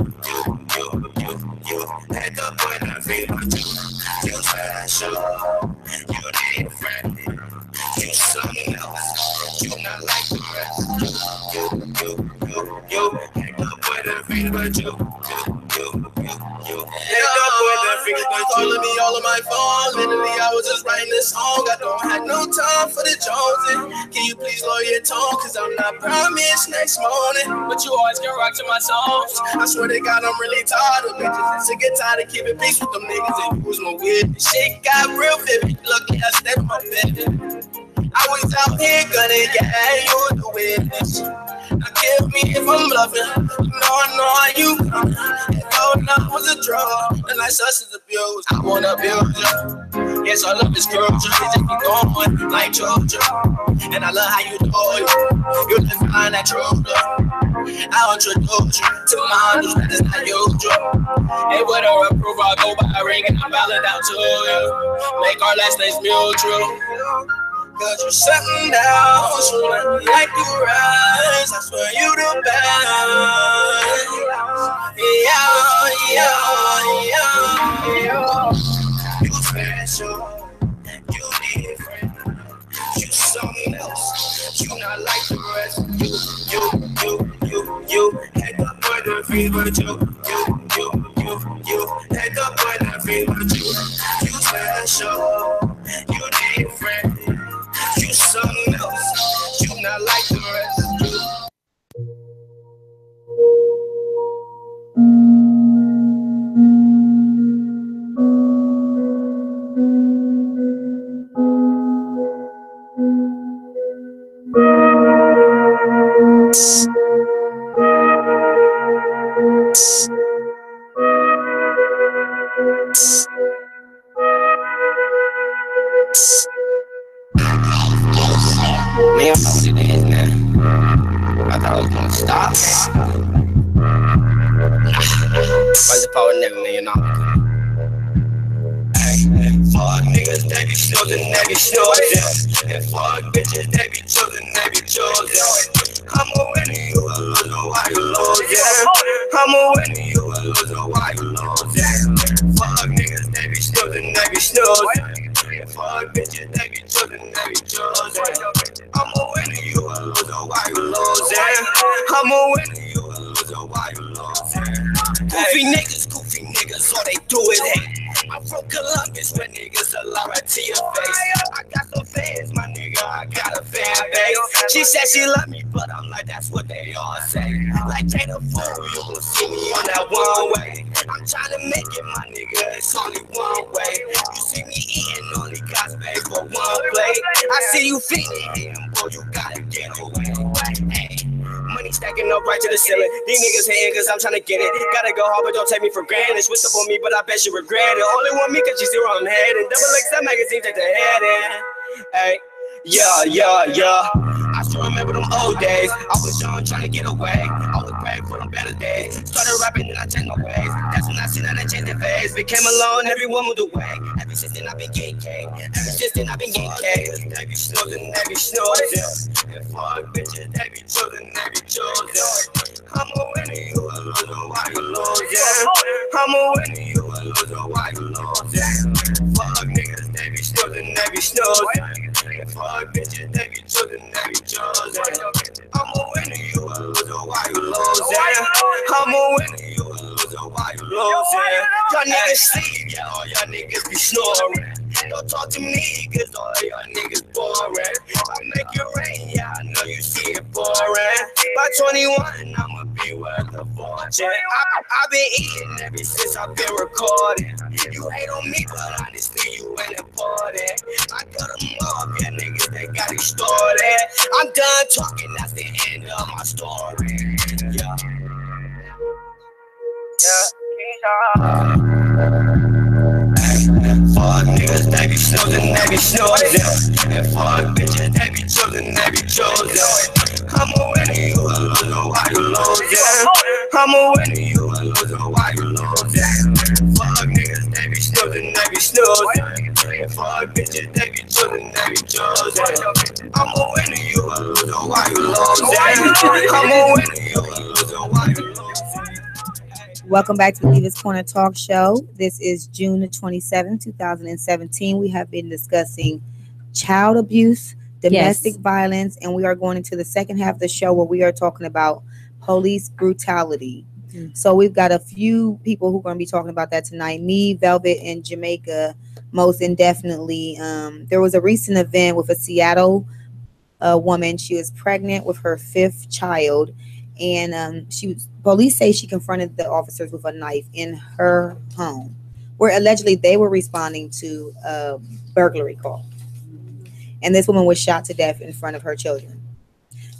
You had the boy that fever too. You special. You different. You something else. You not like the rest. You had the boy that fever too. Calling me all of my phone. Literally, I was just writing this song. I don't have no time for the Joneses. Can you please lower your tone? Cause I'm not promised next morning. But you always can rock to my songs. I swear to God, I'm really tired of bitches. Sick and tired of keeping peace with them niggas. And you was my weird. Shit got real vivid. Lucky I stepped my bed. I was out here gunning, yeah, you was the witness. Now kill me if I'm bluffing. No, I know how you come. And love was a drug, and like substance abuse. I wanna build you. Yes, I love is cruel. Just keep going like Georgia. And I love how you do it. You just find that true love. I'll introduce you to my honest, that is not usual. And whatever approve, I'll go by a ring and I'll ballot out to you. Make our last names mutual. Cause you something else, like you rise. I swear you the best. Yeah. You special, you different. You something else. You not like the rest. You had the boy that fever too. You had the boy that fever too. You special, you different. You something else. You not like the rest. Man, I know what it is, man. I thought I was gonna stop. Where's the power never million dollars? Hey, fuck niggas, they be snoozing, they be snoozing. And fuck bitches, they be choosing, they be choosing. I'm a winner, you a loser, why you losing? I'm a winner, you a loser, why you losing? Fuck niggas, they be snoozing, they be snoozing. Fuck bitches, they be choosing, they be choosing. I'm a winner, you a loser, why you losing? I'm a winner, you a loser, why you losing? Goofy niggas, all they do is hate. I'm from Columbus, where niggas a lie right to your face. I got some fans, my nigga, I got a fan base. She said she love me, but I'm like, that's what they all say. Like Jada Fool, you gon' see me on that one way. I'm trying to make it, my nigga, it's only one way. You see me eating, only got space for one plate. I see you feeding, boy, you gotta get away. Hey. Money stacking up right to the ceiling. These niggas hating cause I'm trying to get it. Gotta go hard, but don't take me for granted. Switch up on me, but I bet you regret it. Only want me cause you see where I'm heading. Double XL magazine, take the head in. Hey, yeah. I still remember them old days. I was young, trying to get away. I was brave for them better days. Started rapping and I changed my ways. That's when I seen that I changed the phase. Became alone, everyone moved away. Ever since then I've been getting cake. Ever since then I've been getting cake. They be snoozing, they be snoozing. And fuck bitches, they be choosing, they be choosing. I'm a winner, you a loser, why you losing? I'm a winner, you a loser, why you losing? Fuck niggas, they be snoozing, they be snoozing. And fuck bitches, they be choosing, they be choosing. I'm a winner, you a loser, why you losing? I'm a winner, you a loser, why you losing? Y'all niggas sleep, yeah, all y'all niggas be snoring. Don't talk to me, cause all y'all niggas boring. I make it rain, yeah, I know you see it boring. By 21, I'ma be worth a fortune. I've been eating ever since I've been recording. You hate on me, but honestly, you ain't important. I cut them off, yeah, niggas, they got extorted. I'm done talking, that's the end of my story. Yeah. Fuck niggas, they be snoozing, they be snoozing. And fuck bitches, they be choosing, they be choosing. I'm a winner, you a loser, why you losing? I'm a winner, you a loser, why you losing? Fuck niggas, they be snoozing, they be snoozing. And fuck bitches, they be choosing, they be choosing. I'm a winner, you a loser, why you losing? I'm a winner, you a loser, why you losing? Welcome back to the Divas Corner Talk Show. This is June the 27th, 2017. We have been discussing child abuse, domestic violence, and we are going into the second half of the show where we are talking about police brutality. So we've got a few people who are going to be talking about that tonight. Me, Velvet, and Jamaica, most indefinitely. There was a recent event with a Seattle woman. She was pregnant with her 5th child. And police say she confronted the officers with a knife in her home, where allegedly they were responding to a burglary call. And this woman was shot to death in front of her children.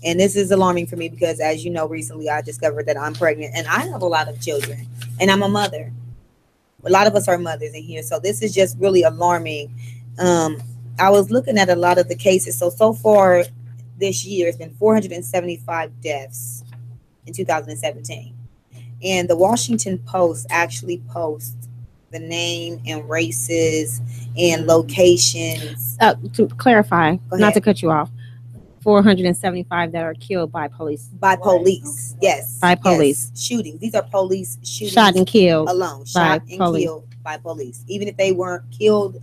And this is alarming for me because, as you know, recently I discovered that I'm pregnant and I have a lot of children and I'm a mother. A lot of us are mothers in here. So this is just really alarming. I was looking at a lot of the cases. So far this year, it's been 475 deaths in 2017. And the Washington Post actually posts the name and races and locations. To clarify, not to cut you off, 475 that are killed by police. By police, yes. By police. Yes. Shootings. These are police shootings. Shot and killed. Alone. Shot and killed by police. Even if they weren't killed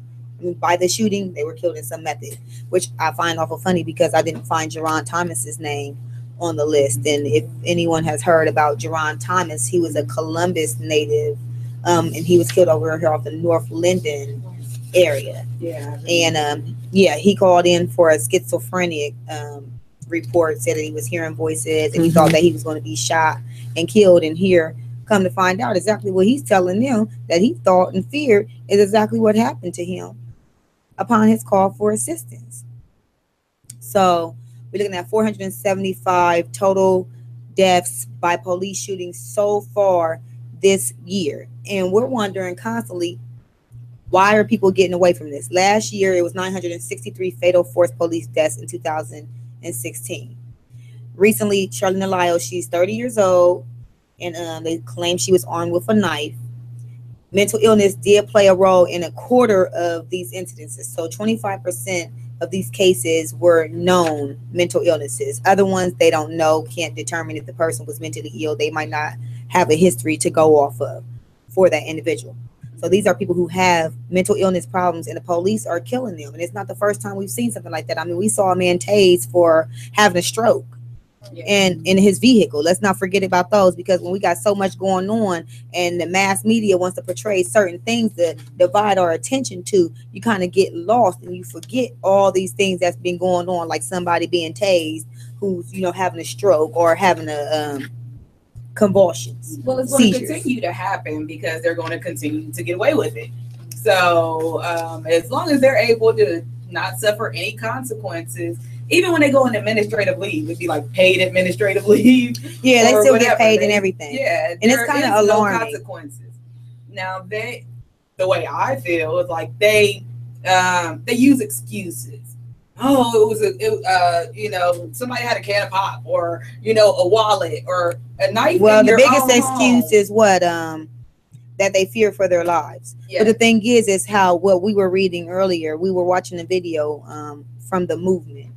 by the shooting, they were killed in some method, which I find awful funny because I didn't find Jerron Thomas's name on the list. And if anyone has heard about Jerron Thomas, he was a Columbus native, and he was killed over here off the North Linden area. Yeah. And he called in for a schizophrenic report, said that he was hearing voices and he thought that he was going to be shot and killed. And here, come to find out, exactly what he's telling them that he thought and feared is exactly what happened to him upon his call for assistance. So we're looking at 475 total deaths by police shootings so far this year. And we're wondering constantly, why are people getting away from this? Last year, it was 963 fatal force police deaths in 2016. Recently, Charlene Lyle, she's 30 years old, and they claim she was armed with a knife. Mental illness did play a role in a quarter of these incidences. So 25% of these cases were known mental illnesses. Other ones, they don't know, can't determine if the person was mentally ill. They might not have a history to go off of for that individual. So these are people who have mental illness problems and the police are killing them. And it's not the first time we've seen something like that. I mean, we saw a man tased for having a stroke and in his vehicle. Let's not forget about those, because when we got so much going on and the mass media wants to portray certain things that divide our attention to, you kind of get lost and you forget all these things that's been going on, like somebody being tased who's, having a stroke or having a convulsions. Well, it's going to continue to happen because they're going to continue to get away with it. So as long as they're able to not suffer any consequences, even when they go on administrative leave, it'd be like paid administrative leave. Yeah, they still get paid and everything. Yeah, and it's kind of alarming. No consequences. Now the way I feel is like they use excuses. Oh, somebody had a can of pop, or a wallet, or a knife. Well, the biggest excuse is what that they fear for their lives. Yeah. But the thing is how what we were reading earlier. We were watching a video from the movement.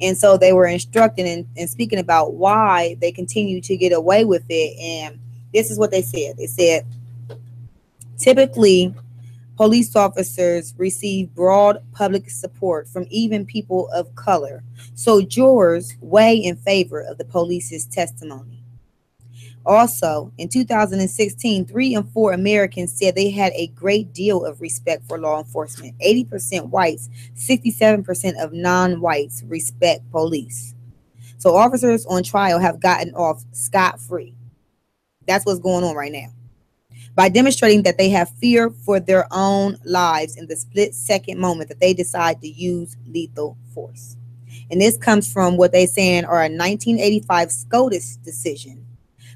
And so they were instructing and speaking about why they continue to get away with it. And this is what they said. They said, typically, police officers receive broad public support from even people of color. So jurors weigh in favor of the police's testimony. Also, in 2016, 3 in 4 Americans said they had a great deal of respect for law enforcement. 80% whites, 67% of non-whites respect police. So officers on trial have gotten off scot-free. That's what's going on right now. By demonstrating that they have fear for their own lives in the split-second moment that they decide to use lethal force. And this comes from what they're saying are a 1985 SCOTUS decision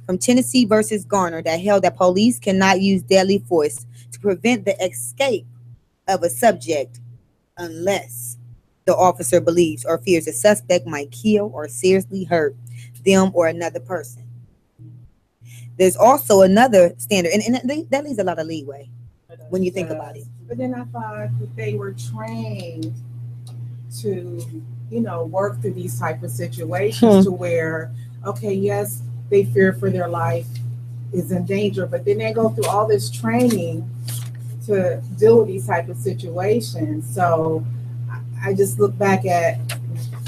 from Tennessee versus Garner that held that police cannot use deadly force to prevent the escape of a subject unless the officer believes or fears the suspect might kill or seriously hurt them or another person. There's also another standard, and that leaves a lot of leeway when you think about it. But then I thought that they were trained to, work through these type of situations to where, okay, yes, they fear for their life is in danger, but then they go through all this training to deal with these type of situations. So I just look back at,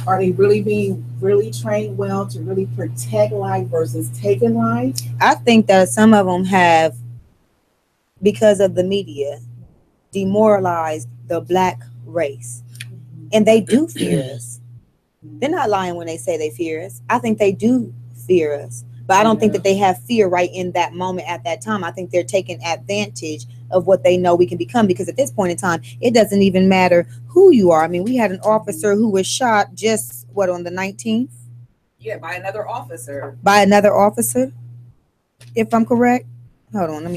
are they really being trained well to really protect life versus taking life? I think that some of them have, because of the media, demoralized the Black race. And they do fear us. They're not lying when they say they fear us. I think they do fear us. But I don't think that they have fear right in that moment at that time. I think they're taking advantage of what they know we can become, because at this point in time, it doesn't even matter who you are. I mean, we had an officer who was shot just, on the 19th? Yeah, by another officer. By another officer, if I'm correct. Hold on, let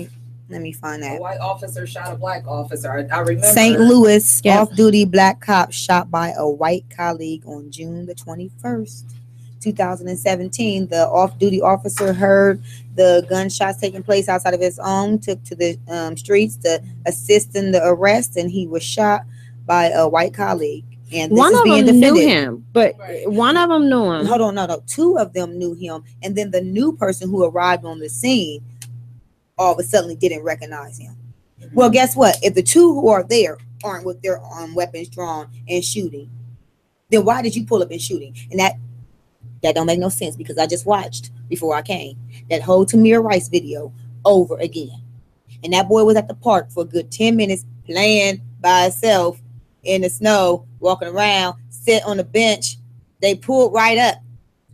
me find that. A white officer shot a Black officer. I remember. St. Louis, off-duty Black cop shot by a white colleague on June the 21st. 2017, the off-duty officer heard the gunshots taking place outside of his home, took to the streets to assist in the arrest, and he was shot by a white colleague. And one of them knew him, but one of them knew him. Hold on, no. Two of them knew him, and then the new person who arrived on the scene all of a sudden didn't recognize him. Well, guess what? If the two who are there aren't with their weapons drawn and shooting, then why did you pull up and shooting? And that don't make no sense, because I just watched before I came that whole Tamir Rice video over again. And that boy was at the park for a good 10 minutes playing by himself in the snow, walking around, sit on the bench. They pulled right up.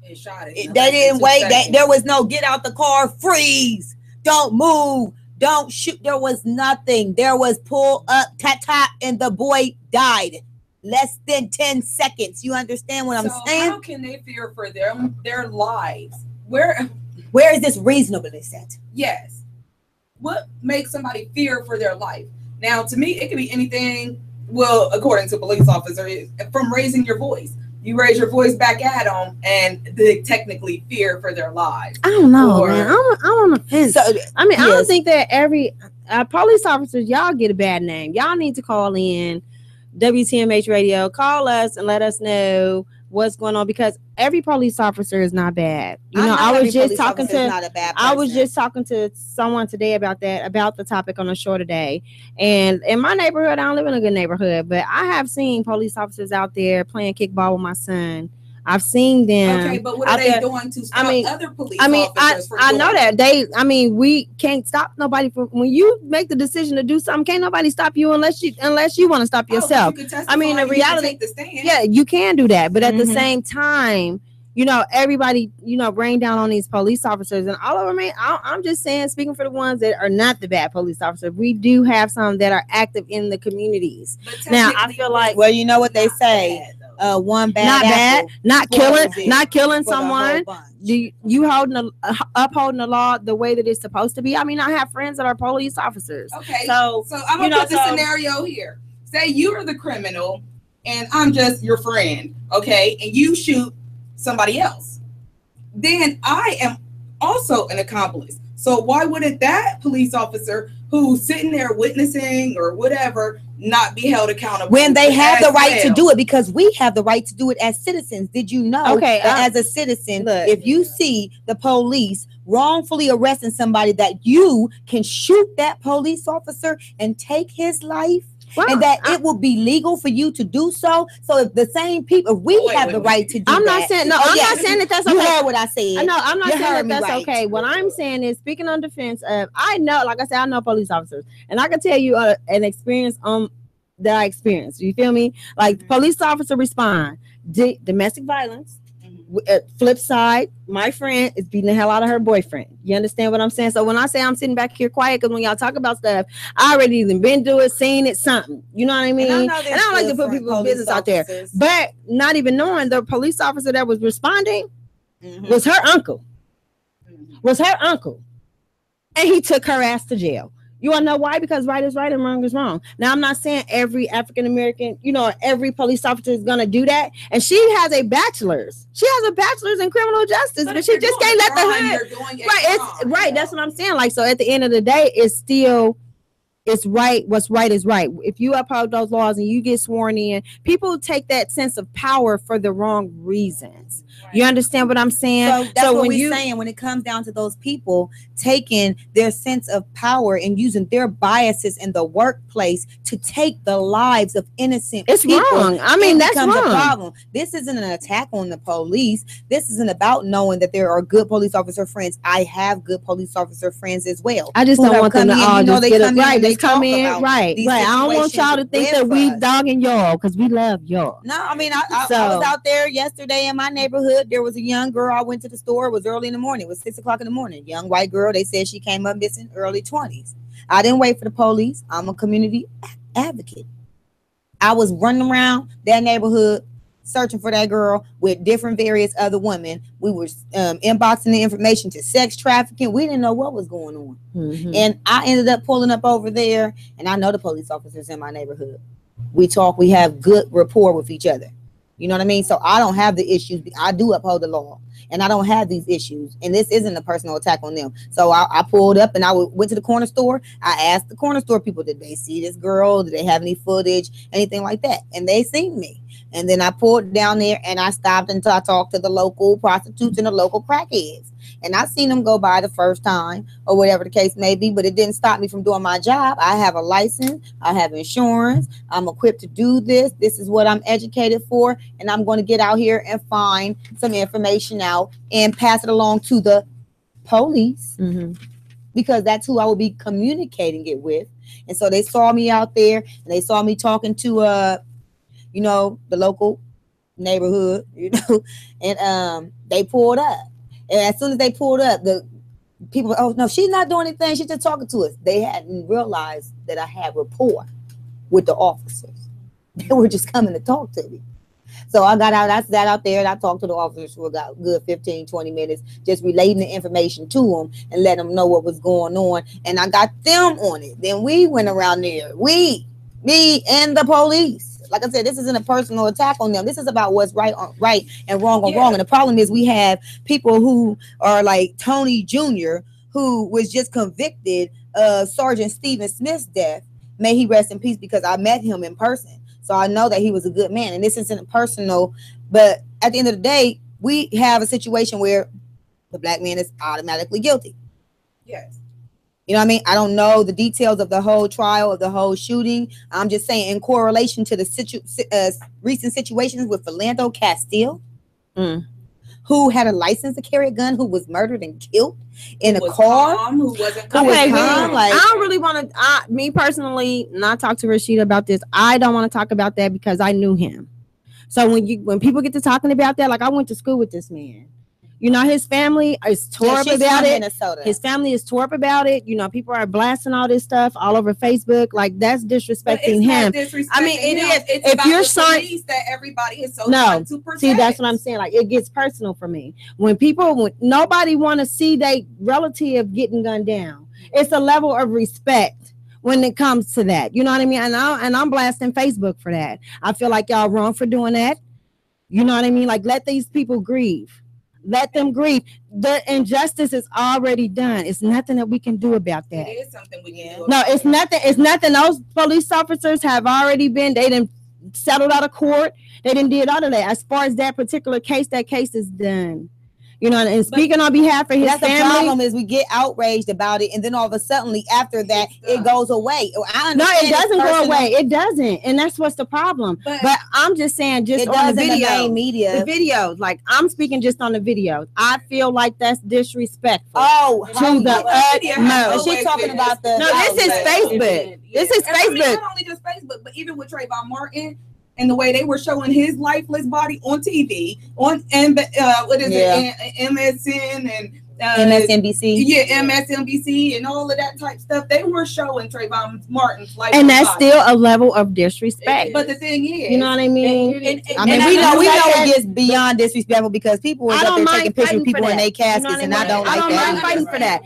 And shot it. They didn't wait. There was no get out the car, freeze, don't move, don't shoot. There was nothing. There was pull up, tap, and the boy died. Less than 10 seconds. You understand what I'm saying? How can they fear for their lives? Where is this reasonableness at? Yes. What makes somebody fear for their life? Now, to me, it could be anything. Well, according to police officers, from raising your voice. You raise your voice back at them, and they technically fear for their lives. I don't know, man. I'm on the fence. So, I mean, I don't think that every police officers, y'all get a bad name. Y'all need to call in WTMH radio, call us and let us know what's going on, because every police officer is not bad. I was just talking to someone today about the topic on the show today. And in my neighborhood, I don't live in a good neighborhood, but I have seen police officers out there playing kickball with my son. I've seen them. Okay, but what are they doing to stop other police officers? I know that we can't stop nobody from, when you make the decision to do something, can't nobody stop you unless you want to stop yourself. The reality, you can do that, but at the same time, everybody, rain down on these police officers, and all of them. I'm just saying, speaking for the ones that are not the bad police officers, we do have some that are active in the communities. Now, I feel like, well, you know what they say. One bad, not killing someone. You upholding the law the way that it's supposed to be. I mean, I have friends that are police officers. Okay, so I'm gonna put the scenario here. Say you are the criminal, and I'm just your friend. Okay, and you shoot somebody else. Then I am also an accomplice. So why wouldn't that police officer who's sitting there witnessing or whatever not be held accountable when they have the right to do it? Because we have the right to do it as citizens. Did you know that as a citizen, if you see the police wrongfully arresting somebody, that you can shoot that police officer and take his life? And that it will be legal for you to do so. So if the same people, if we have the right to do I'm not saying that that's okay. You heard what I said. No, I'm not saying that that's okay. What I'm saying is, speaking on defense of, I know police officers, and I can tell you an experience that I experienced. You feel me? Like, police officer respond, domestic violence. Flip side, my friend is beating the hell out of her boyfriend. You understand what I'm saying? So when I say I'm sitting back here quiet, because when y'all talk about stuff, I already even been through it, seen it, something. You know what I mean? And I don't like to put people's business out there. But not even knowing, the police officer that was responding was her uncle. was her uncle. And he took her ass to jail. You want to know why? Because right is right and wrong is wrong. Now, I'm not saying every African-American, every police officer is going to do that. And she has a bachelor's. She has a bachelor's in criminal justice, but she just can't let the hood. Right. That's what I'm saying. Like, so at the end of the day, it's right. What's right is right. If you uphold those laws and you get sworn in, people take that sense of power for the wrong reasons. You understand what I'm saying? So that's what we're saying when it comes down to those people taking their sense of power and using their biases in the workplace to take the lives of innocent people. It's wrong. I mean, that's wrong. A problem. This isn't an attack on the police. This isn't about knowing that there are good police officer friends. I have good police officer friends as well. I just don't want them to all just get it right. They come in right. I don't want y'all to think that we dogging y'all because we love y'all. No, I mean, I was out there yesterday in my neighborhood. There was a young girl. I went to the store. It was early in the morning. It was 6 o'clock in the morning. Young white girl. They said she came up missing, early 20s. I didn't wait for the police. I'm a community advocate. I was running around that neighborhood searching for that girl with different various other women. We were inboxing the information to sex trafficking. We didn't know what was going on. And I ended up pulling up over there, and I know the police officers in my neighborhood. We talk. We have good rapport with each other. You know what I mean? So I don't have the issues. I do uphold the law, and I don't have these issues. And this isn't a personal attack on them. So I pulled up and I went to the corner store. I asked the corner store people, did they see this girl? Did they have any footage, anything like that? And they seen me. And then I pulled down there and I stopped until I talked to the local prostitutes and the local crackheads. And I seen them go by the first time or whatever the case may be, but it didn't stop me from doing my job. I have a license. I have insurance. I'm equipped to do this. This is what I'm educated for. And I'm going to get out here and find some information out and pass it along to the police because that's who I will be communicating it with. And so they saw me out there and they saw me talking to, the local neighborhood, and they pulled up. And as soon as they pulled up, the people, oh, no, she's not doing anything. She's just talking to us. They hadn't realized that I had rapport with the officers. They were just coming to talk to me. So I got out, I sat out there, and I talked to the officers for a good 15, 20 minutes, just relating the information to them and letting them know what was going on. And I got them on it. Then we went around there. Me and the police. Like I said, this isn't a personal attack on them. This is about what's right and wrong on wrong. And the problem is we have people who are like Tony Jr., who was just convicted of Sergeant Stephen Smith's death. May he rest in peace, because I met him in person. So I know that he was a good man. And this isn't personal, but at the end of the day, we have a situation where the black man is automatically guilty. Yes. You know what I mean? I don't know the details of the whole trial, of the whole shooting. I'm just saying in correlation to the recent situations with Philando Castile, who had a license to carry a gun, who was murdered and killed in a car. Who wasn't okay, I don't really want to, me personally, not talk to Rashida about this. I don't want to talk about that because I knew him. So when people get to talking about that, like I went to school with this man. His family is tore up about it. Minnesota. His family is tore up about it. People are blasting all this stuff all over Facebook. Like, that's disrespecting him. I mean, it is. It's if you're saying that everybody is so trying to protect. See, that's what I'm saying. Like, it gets personal for me. When nobody want to see their relative getting gunned down. It's a level of respect when it comes to that. You know what I mean? And I'm blasting Facebook for that. I feel like y'all wrong for doing that. You know what I mean? Like, let these people grieve. Let them grieve. The injustice is already done. It's nothing that we can do about that. It is something we can do. No, it's nothing. It's nothing. Those police officers have already been. They done settled out of court. They done did all of that. As far as that particular case, that case is done. And speaking on behalf of his family. The problem is we get outraged about it, and then all of a sudden, after that, it goes away. No, it doesn't go away. It doesn't, and that's what's the problem. But I'm just saying, just on the video, the main media, the videos. Like, I'm speaking just on the videos. I feel like that's disrespectful. To the utmost. She's talking about the. No, this is Facebook. This is Facebook. Not only just Facebook, but even with Trayvon Martin. And the way they were showing his lifeless body on TV, on MSN and MSNBC. Yeah, MSNBC and all of that type stuff. They were showing Trayvon Martin's life. And that's still a level of disrespect. But the thing is, you know what I mean? I mean, we know it gets beyond disrespectful because people are up there taking pictures of people in their caskets, and I don't like that. I don't mind fighting for that.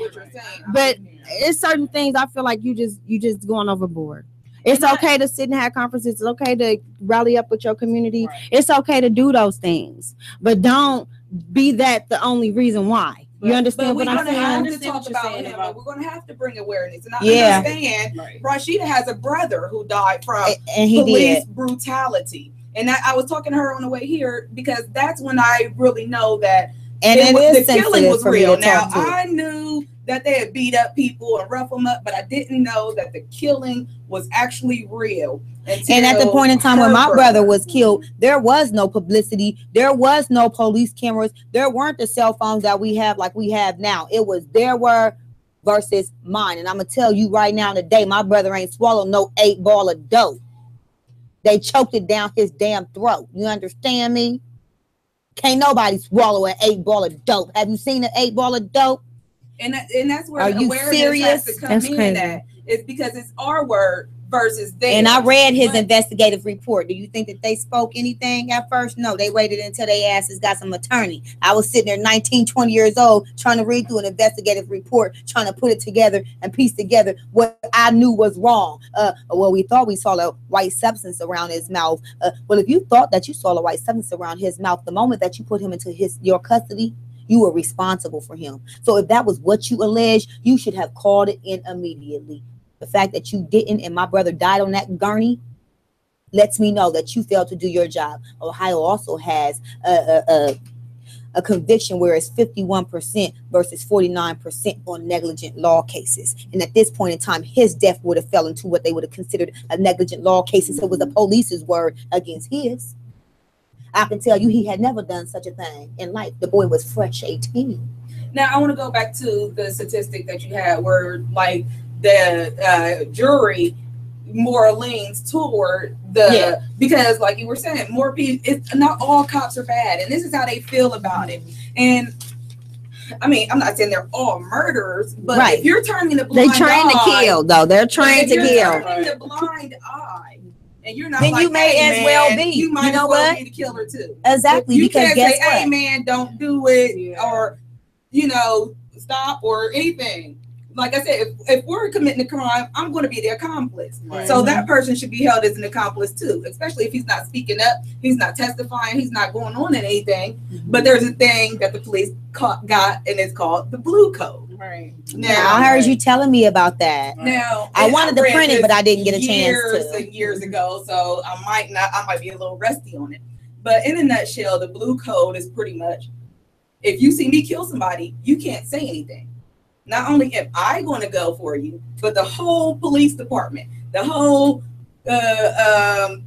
But it's certain things I feel like you just going overboard. It's okay to sit and have conferences. It's okay to rally up with your community. Right. It's okay to do those things, but don't be that the only reason why. You understand what I'm saying? We're going to have to talk about him, but we're going to have to bring awareness. And I understand Rashida has a brother who died from police brutality. And I was talking to her on the way here because that's when I really know that the killing was real. Now, I knew that they had beat up people and rough them up, but I didn't know that the killing was actually real. And at the point in time when my brother was killed, there was no publicity. There was no police cameras. There weren't the cell phones that we have like we have now. It was there were versus mine. And I'm going to tell you right now today, my brother ain't swallowed no 8 ball of dope. They choked it down his damn throat. You understand me? Can't nobody swallow an 8 ball of dope. Have you seen an 8 ball of dope? And that's where awareness has to come in at. It's because it's our word versus theirs. And I read his investigative report. Do you think that they spoke anything at first? No, they waited until they asses got some attorney. I was sitting there 19, 20 years old trying to read through an investigative report, trying to put it together and piece together what I knew was wrong. Well, we thought we saw a white substance around his mouth. Well, if you thought that you saw a white substance around his mouth, the moment that you put him into your custody, you were responsible for him. So if that was what you alleged, you should have called it in immediately. The fact that you didn't and my brother died on that gurney lets me know that you failed to do your job. Ohio also has a conviction where it's 51% versus 49% on negligent law cases. And at this point in time, his death would have fell into what they would have considered a negligent law case. It was the police's word against his. I can tell you he had never done such a thing in life. The boy was fresh 18. Now, I want to go back to the statistic that you had where, like, the jury more leans toward because, like you were saying, more people, it's not all cops are bad. And this is how they feel about it. And I mean, I'm not saying they're all murderers, but if you're turning the blind eye. They're trying to kill, though. They're trying to kill. Turning the blind eye. And you're not then like, you may hey, as man, well be. You might know as well what? be the killer too. Exactly. You because can't guess say, what? hey man, don't do it or stop or anything. Like I said, if we're committing a crime, I'm going to be the accomplice. Right. So that person should be held as an accomplice too, especially if he's not speaking up, he's not testifying, he's not going on in anything. Mm-hmm. But there's a thing that the police got, and it's called the blue code. Right. Now I heard you telling me about that. Now I wanted to print it, but I didn't get a chance years to. and years ago, so I might be a little rusty on it. But in a nutshell, the blue code is pretty much if you see me kill somebody, you can't say anything. Not only am I going to go for you, but the whole police department, the whole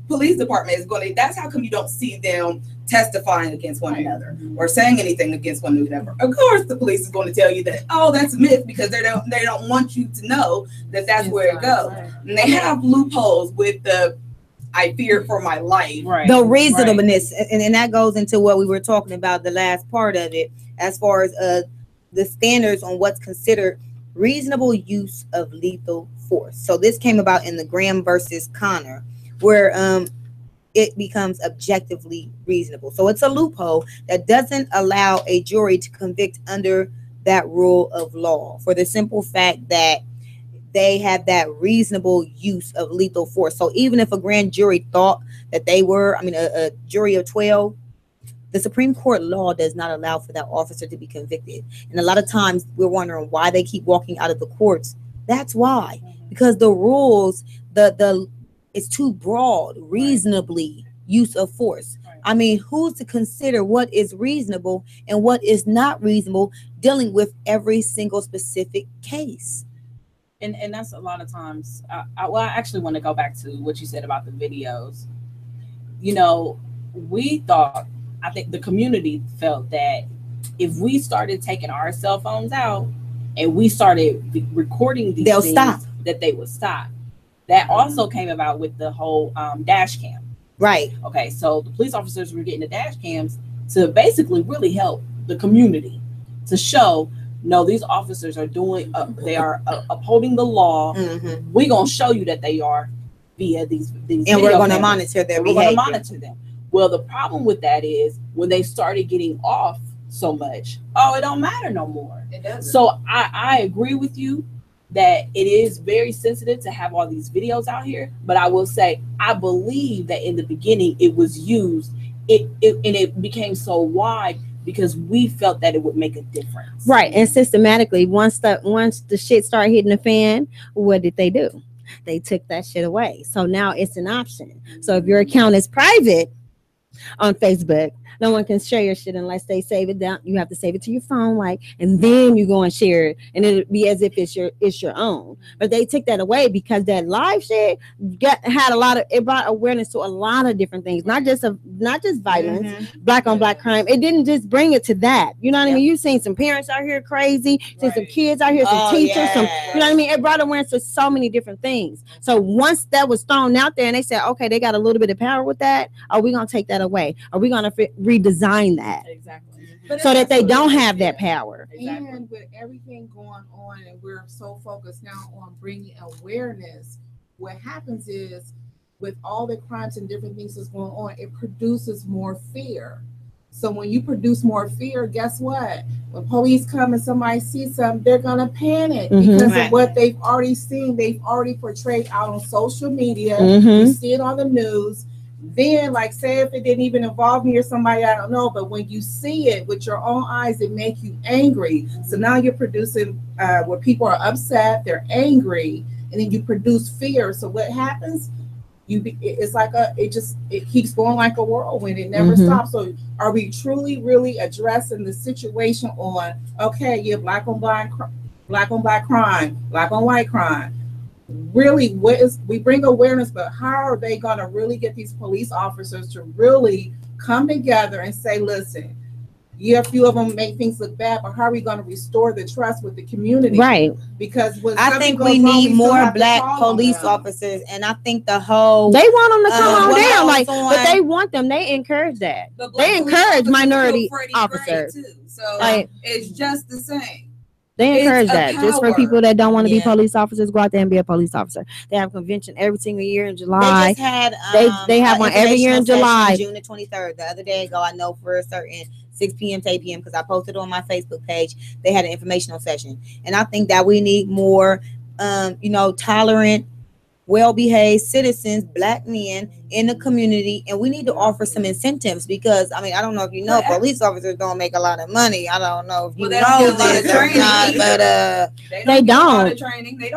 police department is going to. That's how come you don't see them testifying against one another or saying anything against one another. Of course, the police is going to tell you that, oh, that's a myth because they don't want you to know that that's where it goes. And they have loopholes with the I fear for my life. Right. The reasonableness, and that goes into what we were talking about, the last part of it, as far as the standards on what's considered reasonable use of lethal force. So this came about in the Graham versus Connor, where it becomes objectively reasonable. So it's a loophole that doesn't allow a jury to convict under that rule of law for the simple fact that they have that reasonable use of lethal force. So even if a grand jury thought that they were, a jury of 12, the Supreme Court law does not allow for that officer to be convicted. And a lot of times we're wondering why they keep walking out of the courts. That's why, because the rules, it's too broad, reasonably use of force. I mean, who's to consider what is reasonable and what is not reasonable dealing with every single specific case? And that's a lot of times. I actually want to go back to what you said about the videos. I think the community felt that if we started taking our cell phones out and we started recording these things, stop. That they would stop. That also came about with the whole dash cam. Right. Okay, so the police officers were getting the dash cams to basically really help the community to show no, these officers are doing, they are upholding the law. We're going to show you that they are via these and we're going to monitor their behavior. We're going to monitor them. Well, the problem with that is when they started getting off so much, it don't matter no more. It doesn't. So I agree with you that it is very sensitive to have all these videos out here. But I will say, I believe that in the beginning it was used, and it became so wide because we felt that it would make a difference. Right. And systematically, once the shit started hitting the fan, what did they do? They took that shit away. So now it's an option. So if your account is private on Facebook, no one can share your shit unless they save it down. You have to save it to your phone, and then you go and share it, and it'll be as if it's your own. But they took that away because that live shit it brought awareness to a lot of different things, not just violence, black on black crime. It didn't just bring it to that. You know what I mean? You've seen some parents out here crazy, seen some kids out here, some teachers, you know what I mean? It brought awareness to so many different things. So once that was thrown out there, and they said, okay, they got a little bit of power with that, are we gonna take that away? Are we gonna redesign that so that they don't have that power? And with everything going on, and we're so focused now on bringing awareness, what happens is with all the crimes and different things that's going on, it produces more fear. So when you produce more fear, guess what? When police come and somebody sees something, they're gonna panic because of what they've already seen. They've already portrayed out on social media. You see it on the news. Then, like, say if it didn't even involve me or somebody I don't know, but when you see it with your own eyes, it makes you angry. So now you're producing where people are upset, they're angry, and then you produce fear. So what happens? It keeps going like a whirlwind. It never stops. So are we truly, really addressing the situation on, okay, yeah, black on black crime, black on white crime? Really, we bring awareness, but how are they going to really get these police officers to really come together and say, listen, yeah, a few of them make things look bad, but how are we going to restore the trust with the community? Right. Because I think we need more black police officers, and I think they want them to come on down, but they want them. They encourage that. They encourage minority officers. So it's just the same. They encourage that just for people that don't want to be police officers. Go out there and be a police officer. They have a convention every single year in July. They just had they have one every year in July, June the 23rd. The other day ago, I know for a certain 6 p.m. to 8 p.m. because I posted on my Facebook page. They had an informational session, and I think that we need more, tolerant, well-behaved citizens, black men in the community, and we need to offer some incentives because I don't know if you know, police officers don't make a lot of money. I don't know if you know this or not, but they don't.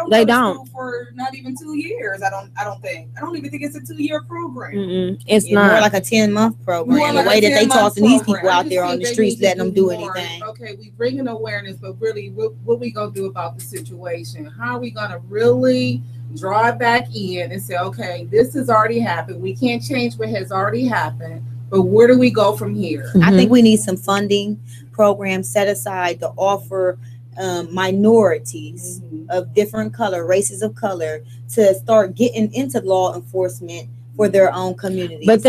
They don't for not even 2 years. I don't even think it's a 2-year program. It's not more like a 10-month program. The way that they tossing these people out there on the streets, letting them do anything. Okay, we bring in awareness, but really, what we gonna do about the situation? How are we gonna really draw it back in and say, okay, this has already happened. We can't change what has already happened, but where do we go from here? I think we need some funding programs set aside to offer minorities of different races of color to start getting into law enforcement for their own community. But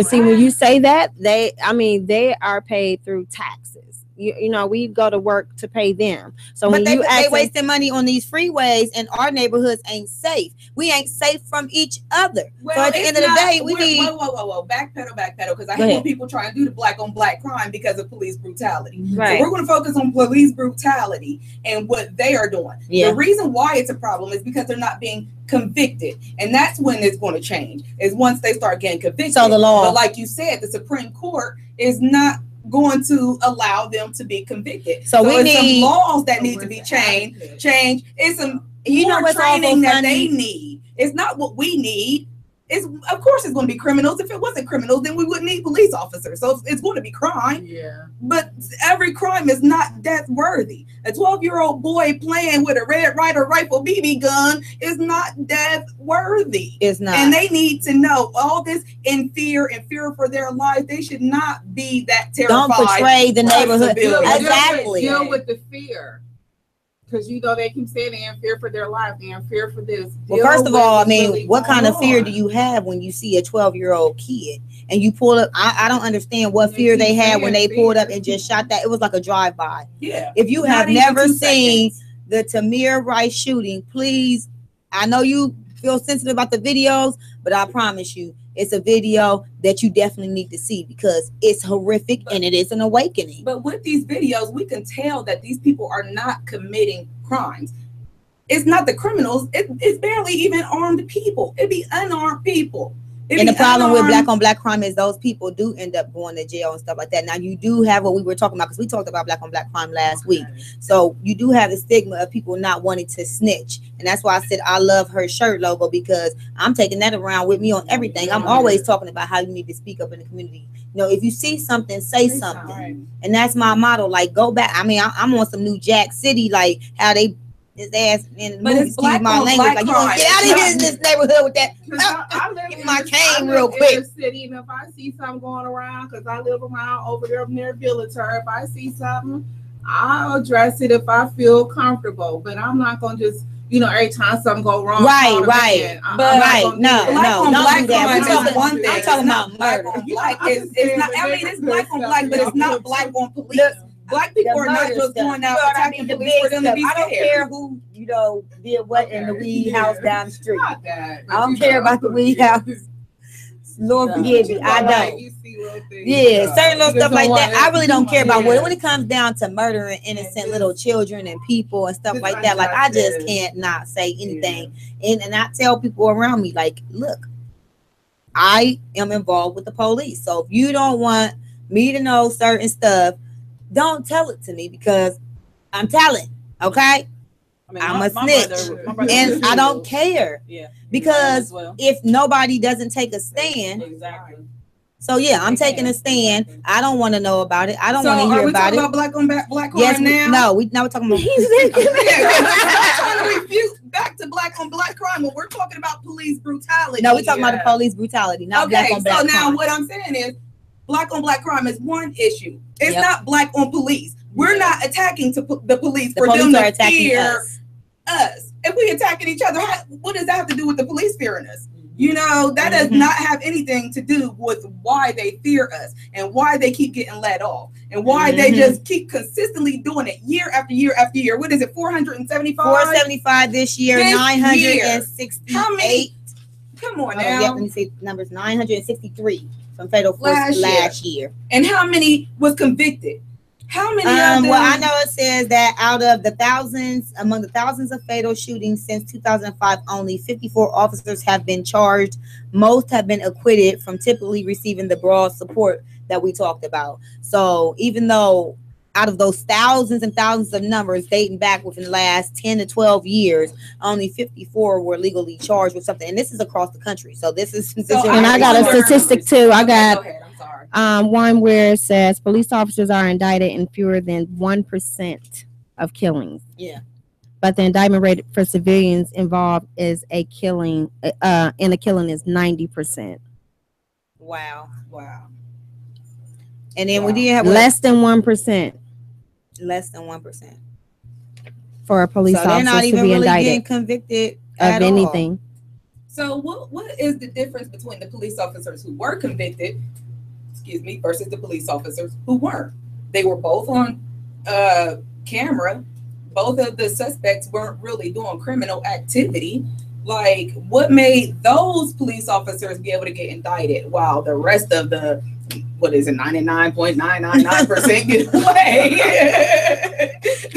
see, when you say that, they are paid through taxes. We go to work to pay them. So but they wasting money on these freeways, and our neighborhoods ain't safe. We ain't safe from each other. Well, so at the end of the day, we need whoa, backpedal, because I hate when people try and do the black on black crime because of police brutality. Right. So we're going to focus on police brutality and what they are doing. Yeah. The reason why it's a problem is because they're not being convicted, and that's when it's going to change. Is once they start getting convicted. So the law, but like you said, the Supreme Court is not going to allow them to be convicted. So we need some laws that need to be changed. It's some more training that they need. It's not what we need. It's of course it's going to be criminals. If it wasn't criminals, then we wouldn't need police officers. So it's going to be crime. Yeah. But every crime is not death worthy. A 12-year-old boy playing with a Red Ryder rifle BB gun is not death worthy. It's not. And they need to know all this in fear for their life. They should not be that terrified. Don't portray the neighborhood. Exactly. Deal with the fear. because you know they keep saying they're in fear for their life, they're in fear for this. Well, first of all, I mean, what kind of fear do you have when you see a 12-year-old kid and you pull up? I don't understand what fear they had when they pulled up and just shot that. It was like a drive-by. Yeah. If you have never seen the Tamir Rice shooting, please, I know you feel sensitive about the videos, but I promise you, it's a video that you definitely need to see because it's horrific and it is an awakening. But with these videos, we can tell that these people are not committing crimes. It's not the criminals. It's barely even armed people. It'd be unarmed people. And the problem with black on black crime is those people do end up going to jail and stuff like that. Now you do have what we were talking about, because we talked about black on black crime last week. So you do have the stigma of people not wanting to snitch. And that's why I said I love her shirt logo, because I'm taking that around with me on everything. I'm always talking about how you need to speak up in the community. You know, if you see something, say something. And that's my motto. Like, go back. I mean, I'm on some New Jack City, like how they his ass in the movie, excuse my language. Like, you gonna get out of here in this neighborhood with that? I live in my cane real quick. In the city, and if I see something going around, because I live around over there near Villator, if I see something, I'll address it if I feel comfortable. But I'm not gonna just, you know, every time something go wrong. Right. No, black on black crime is one thing. I'm talking about murder. Black it's not. I mean, it's black on black, but it's not black on police. Black people are not just going out attacking police for them to be scared. I don't care who, you know, did what in the weed house down the street. I don't care about the weed house. Lord forgive me, I don't. Yeah, certain little stuff like that, I really don't care about. When it comes down to murdering innocent little children and people and stuff like that, like, I just can't not say anything. And I tell people around me, like, look, I am involved with the police. So if you don't want me to know certain stuff, don't tell it to me, because I'm telling, okay? I mean, I'm a snitch, and I don't care. Yeah, because if nobody doesn't take a stand, exactly. So yeah, I'm taking a stand. I don't want to know about it. I don't want to hear about it. About black on black crime now? No, we're talking about. I'm trying to refute back to black on black crime when we're talking about police brutality. No, we're talking about the police brutality, not black on black crime. So now what I'm saying is, black on black crime is one issue. It's not black on police. We're not attacking the police for them to fear us. If we attacking each other, what does that have to do with the police fearing us? You know, that does not have anything to do with why they fear us and why they keep getting let off and why they just keep consistently doing it year after year after year. What is it, 475? 475 this year, 968. How many? Come on now. Let me see numbers. 963 from fatal force last year. And how many was convicted? How many of them? Well, I know it says that out of the thousands, among the thousands of fatal shootings since 2005, only 54 officers have been charged. Most have been acquitted from typically receiving the broad support that we talked about. So even though out of those thousands and thousands of numbers dating back within the last 10 to 12 years, only 54 were legally charged with something. And this is across the country. So this is. And I got a statistic too. I got one where it says police officers are indicted in fewer than 1% of killings. Yeah. But the indictment rate for civilians involved is a killing is 90%. Wow. And then we did have less than 1%. Less than 1% for a police officer to be really indicted convicted of anything. So what is the difference between the police officers who were convicted, versus the police officers who weren't? They were both on camera. Both of the suspects weren't really doing criminal activity. Like, what made those police officers be able to get indicted while the rest of the 99.999% get away?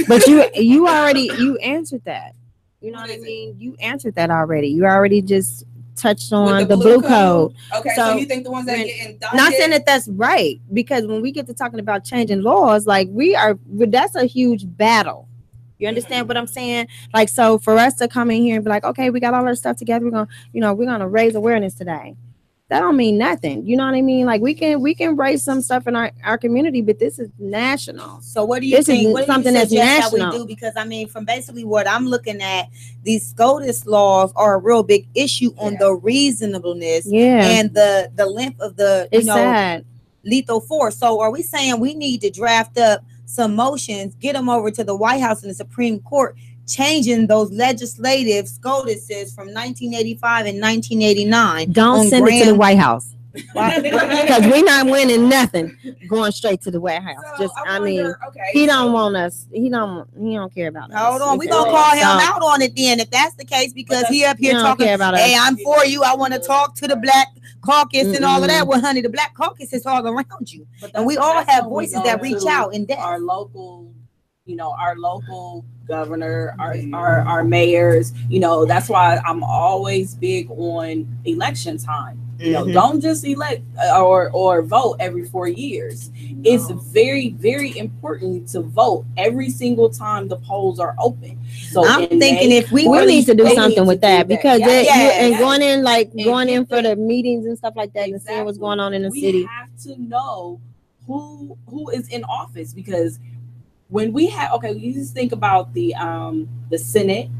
But you answered that. You know what I mean? You answered that already. You already just touched on the blue code. Okay, so you think the ones that get indicted? Not saying that that's right, because when we get to talking about changing laws, like that's a huge battle. You understand what I'm saying? Like, so for us to come in here and be like, okay, we got all our stuff together, we're gonna raise awareness today. That don't mean nothing. You know what I mean? Like, we can raise some stuff in our community, but this is national. So what do you think? What something that's national that we do? Because I mean, from basically what I'm looking at, these SCOTUS laws are a real big issue on the reasonableness and the length of the sad. Lethal force. So are we saying we need to draft up some motions, get them over to the White House and the Supreme Court, changing those legislative SCOTUSes from 1985 and 1989. Don't send it to the White House. Because we're not winning nothing going straight to the White House. So He don't want us. He don't care about us. Hold on, we gonna call him out on it then if that's the case, because he up here talking about hey, I'm for you. I want to talk to the Black Caucus and all of that. Well, honey, the Black Caucus is all around you, and we all have voices that reach out in depth. Our local, our local governor, our mayors. That's why I'm always big on election time. Don't just elect or vote every 4 years. It's very, very important to vote every single time the polls are open. So I'm thinking if we need to do something with that, because going in for the meetings and stuff like that, and seeing what's going on in the city. We have to know who is in office, because when we have you just think about the Senate.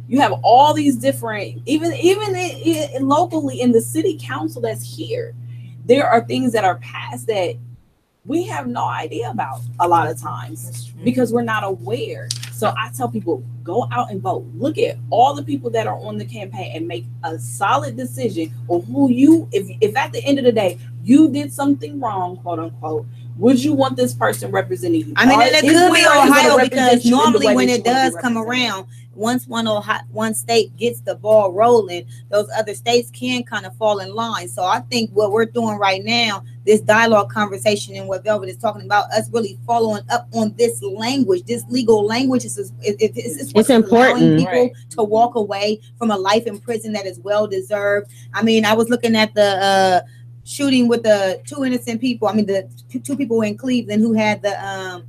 You have all these different, even locally in the city council that's here, there are things that are passed that we have no idea about a lot of times because we're not aware. So I tell people, go out and vote. Look at all the people that are on the campaign and make a solid decision on who if at the end of the day, you did something wrong, quote unquote, would you want this person representing you? I mean, it could be Ohio, because normally when it does come around, once one state gets the ball rolling, those other states can kind of fall in line. So I think what we're doing right now, this dialogue conversation and what Velvet is talking about, us really following up on this language, this legal language, it's important. People to walk away from a life in prison that is well deserved. I mean, I was looking at the shooting with the two innocent people. I mean, the two people in Cleveland who had the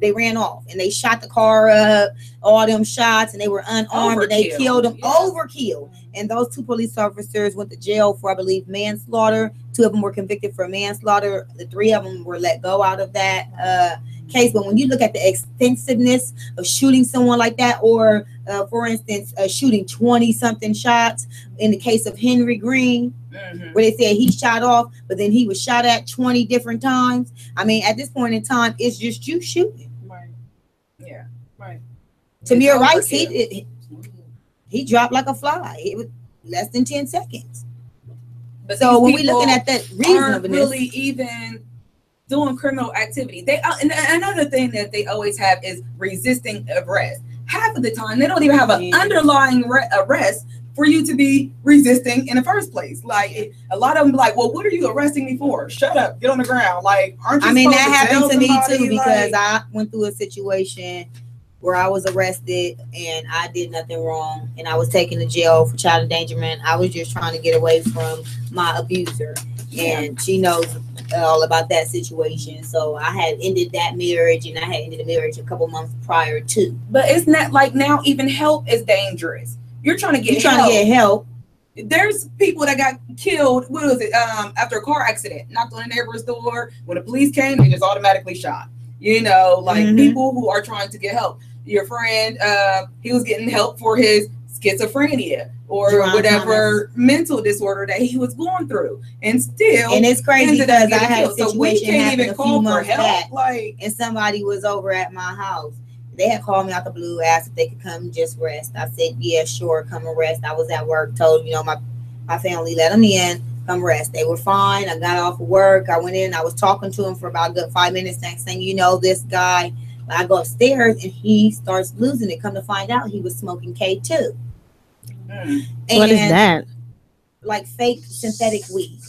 they ran off and they shot the car up, all them shots, and they were unarmed and they killed them. Overkill. And those two police officers went to jail for, I believe, manslaughter. 2 of them were convicted for manslaughter. The 3 of them were let go out of that case. But when you look at the extensiveness of shooting someone like that, or for instance, shooting 20-something shots in the case of Henry Green, where they said he shot off, but then he was shot at 20 different times. I mean, at this point in time, it's just you shooting. Right. Yeah. Right. Tamir Rice, he dropped like a fly. It was less than 10 seconds. But so when we're looking at that reasonableness, really even doing criminal activity. And another thing that they always have is resisting arrest. Half of the time, they don't even have an underlying arrest for you to be resisting in the first place. Like, a lot of them be like, well, what are you arresting me for? Shut up, get on the ground. Like, aren't you I mean, that happened to me too, because like, I went through a situation where I was arrested and I did nothing wrong, and I was taken to jail for child endangerment. I was just trying to get away from my abuser, and she knows all about that situation. So I had ended that marriage, and I had ended the marriage a couple months prior to. But it's not like now even help is dangerous. You're trying to get help. There's people that got killed. What was it? After a car accident, knocked on a neighbor's door. When the police came, they just automatically shot. People who are trying to get help. Your friend, he was getting help for his schizophrenia or whatever mental disorder that he was going through, and it's crazy because I had a situation happen a few months back, and somebody was over at my house. They had called me out the blue, asked if they could come and just rest. I said, yeah, sure, come and rest. I was at work, told my family, let them in, come rest. They were fine. I got off of work. I went in. I was talking to him for about a good 5 minutes. Next thing you know, this guy, I go upstairs and he starts losing it. Come to find out, he was smoking K2. What is that? Like fake synthetic weed.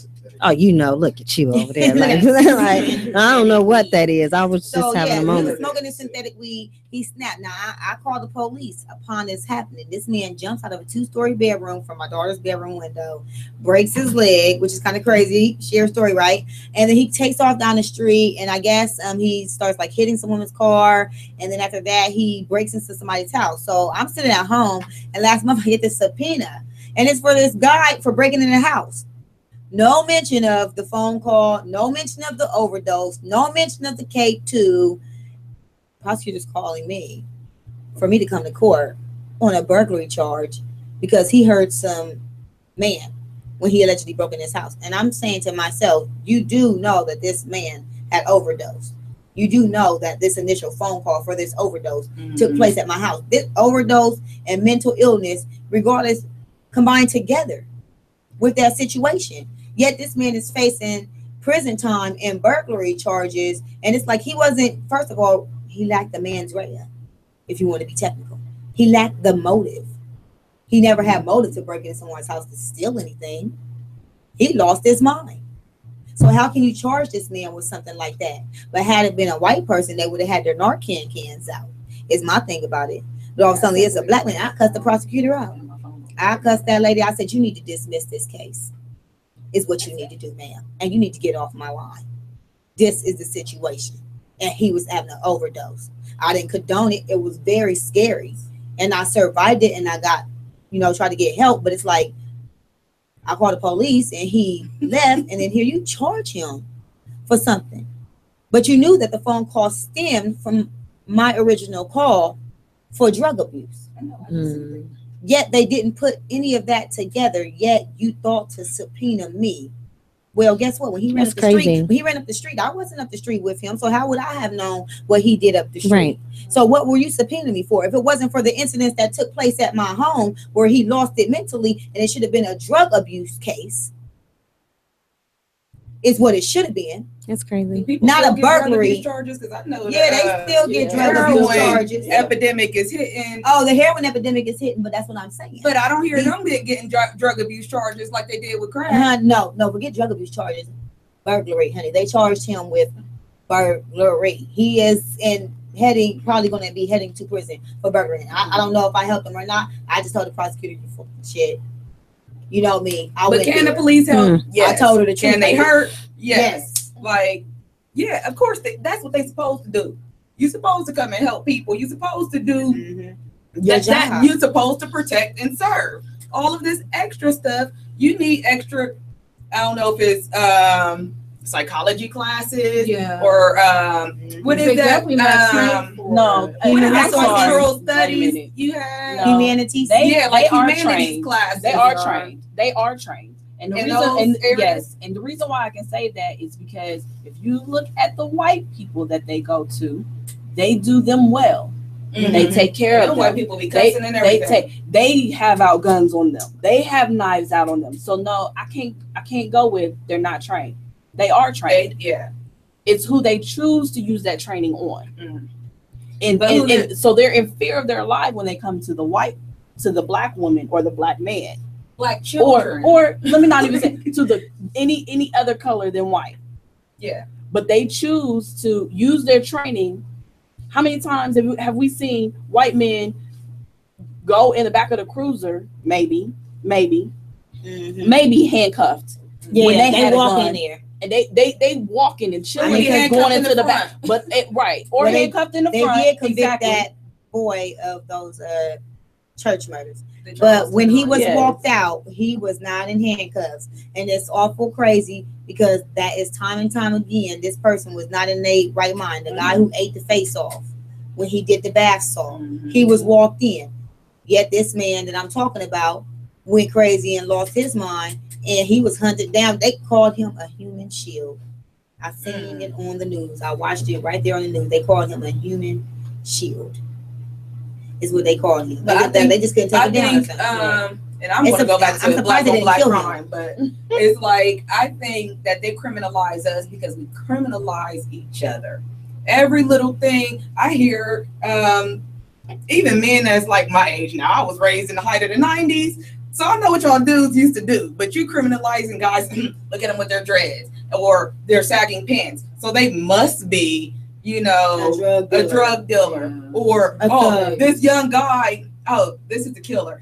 Oh, look at you over there. Like, I don't know what that is. I was just having a moment. He was smoking this synthetic weed. He snapped. Now, I called the police upon this happening. This man jumps out of a 2-story bedroom from my daughter's bedroom window, breaks his leg, which is kind of crazy. Share story, right? And then he takes off down the street, and I guess he starts like hitting someone's car. And then after that, he breaks into somebody's house. So I'm sitting at home, and last month I get this subpoena, and it's for this guy for breaking in the house. No mention of the phone call, no mention of the overdose, no mention of the K2. Prosecutor's calling me for me to come to court on a burglary charge because he heard some man when he allegedly broke in his house. And I'm saying to myself, you do know that this man had overdosed. you do know that this initial phone call for this overdose took place at my house. This overdose and mental illness, regardless, combined together with that situation. Yet this man is facing prison time and burglary charges. And it's like he wasn't, first of all, he lacked the mens rea, if you want to be technical. He lacked the motive. He never had motive to break into someone's house to steal anything. He lost his mind. So how can you charge this man with something like that? But had it been a white person, they would have had their Narcan cans out. Is my thing about it. But all of a sudden, it's a black man. I cussed the prosecutor out. I cussed that lady. I said, you need to dismiss this case. Is what you need to do, ma'am. And you need to get off my line. This is the situation. And he was having an overdose. I didn't condone it. It was very scary. And I survived it, and I got, tried to get help. But it's like, I called the police and he left, and then here you charge him for something. But you knew that the phone call stemmed from my original call for drug abuse. Yet they didn't put any of that together. Yet you thought to subpoena me. Well, guess what? When he ran up the street, I wasn't up the street with him. So how would I have known what he did up the street? Right. So what were you subpoenaing me for? If it wasn't for the incidents that took place at my home where he lost it mentally, and it should have been a drug abuse case, is what it should have been. That's crazy. Not a burglary charges, because I know they still get drug abuse charges. Epidemic is hitting. Oh, the heroin epidemic is hitting, but that's what I'm saying. But I don't hear them getting drug abuse charges like they did with crack. No, forget drug abuse charges. Burglary, honey. They charged him with burglary. He is probably going to be heading to prison for burglary. I don't know if I helped him or not. I just told the prosecutor you fucking shit. You know me. But can the police help? Yes. I told her the truth. Can they hurt? Yes. Like, yeah, of course. That's what they're supposed to do. You're supposed to come and help people. You're supposed to do that. You're supposed to protect and serve. All of this extra stuff, you need extra. I don't know if it's psychology classes or what is that? No, cultural studies. You have humanities. Like humanities classes. They are trained. They are trained. And the reason why I can say that is because if you look at the white people that they go to, they do them well. They take care of them. White people be cussing and everything. They have out guns on them. They have knives out on them. So no, I can't go with they're not trained. They are trained. It's who they choose to use that training on. And so they're in fear of their life when they come to the black woman or the black man. Black children. Or let me not even say to the any other color than white. Yeah. But they choose to use their training. How many times have we seen white men go in the back of the cruiser, maybe handcuffed? Yeah, when they walk in there. And they walking and chilling going into the back. But or handcuffed in the front. They did convict that boy of those church murders. But when he was walked out, he was not in handcuffs. And it's awful crazy because that is time and time again, this person was not in their right mind. The guy who ate the face off when he did the bath salt, he was walked in. Yet this man that I'm talking about went crazy and lost his mind, and he was hunted down. They called him a human shield. I seen it on the news. I watched it right there on the news. They called him a human shield. Is what they called him. They just couldn't take it down. And I'm going to go back to black on black crime, but it's like I think that they criminalize us because we criminalize each other. Every little thing I hear, even men that's like my age now. I was raised in the height of the 90s, so I know what y'all dudes used to do. But you criminalizing guys, look at them with their dreads or their sagging pants, so they must be, a drug dealer or this young guy. Oh, this is the killer.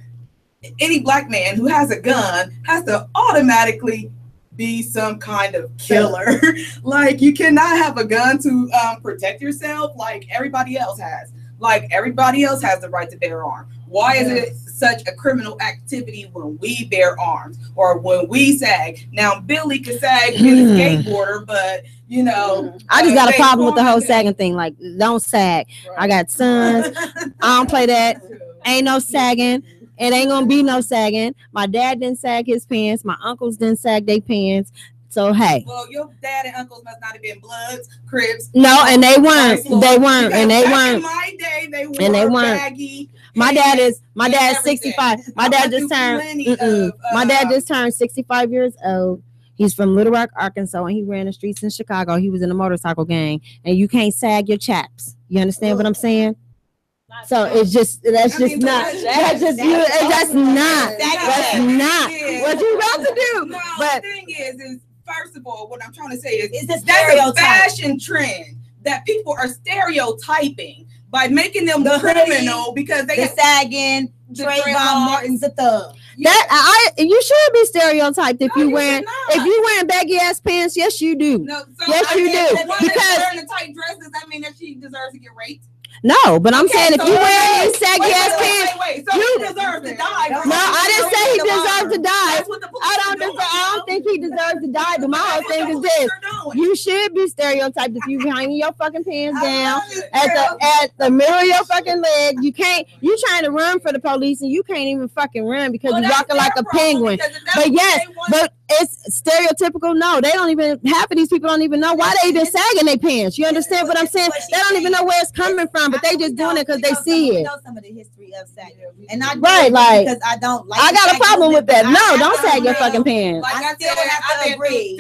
Any black man who has a gun has to automatically be some kind of killer. Like, you cannot have a gun to protect yourself like everybody else has. Like, everybody else has the right to bear arms. Why is it such a criminal activity when we bear arms or when we sag? Now, Billy could sag in a skateboarder, but I just got a problem with the whole sagging thing. Like, don't sag. Right. I got sons. I don't play that. Ain't no sagging. It ain't gonna be no sagging. My dad didn't sag his pants. My uncles didn't sag their pants. So hey. Well, your dad and uncles must not have been Bloods, Crips. No, and they weren't. They weren't, and they weren't. In my day, they wore and they weren't. baggy. My dad's 65. My dad just turned. My dad just turned 65 years old. He's from Little Rock, Arkansas, and he ran the streets in Chicago. He was in a motorcycle gang, and you can't sag your chaps. You understand what I'm saying? So it's just that's not what you about to do. No, but the thing is first of all, what I'm trying to say is that's a fashion trend that people are stereotyping by making them criminal because they the sagging, Trayvon Martin's a thug. You should be stereotyped if you wearing baggy ass pants. Yes, you do. No, so yes, you do. Because wearing the tight dress, does that mean that she deserves to get raped? No, but I'm saying if you wear these saggy ass pants, so he deserves to die. No, I didn't say he deserves to die. I don't think he deserves to die. But my whole thing is this: you should be stereotyped if you hanging your fucking pants down at the middle of your fucking leg. You can't. You trying to run for the police and you can't even fucking run because you're walking like a penguin. But yes, but it's stereotypical. No, they don't even. Half of these people don't even know why they even sagging their pants. You understand what I'm saying? They don't even know where it's coming from. But they just doing it because they see it. Know some of the history of sagging, and I because I don't like. I got a problem with that. No, don't sag your fucking pants. Like I still have to agree.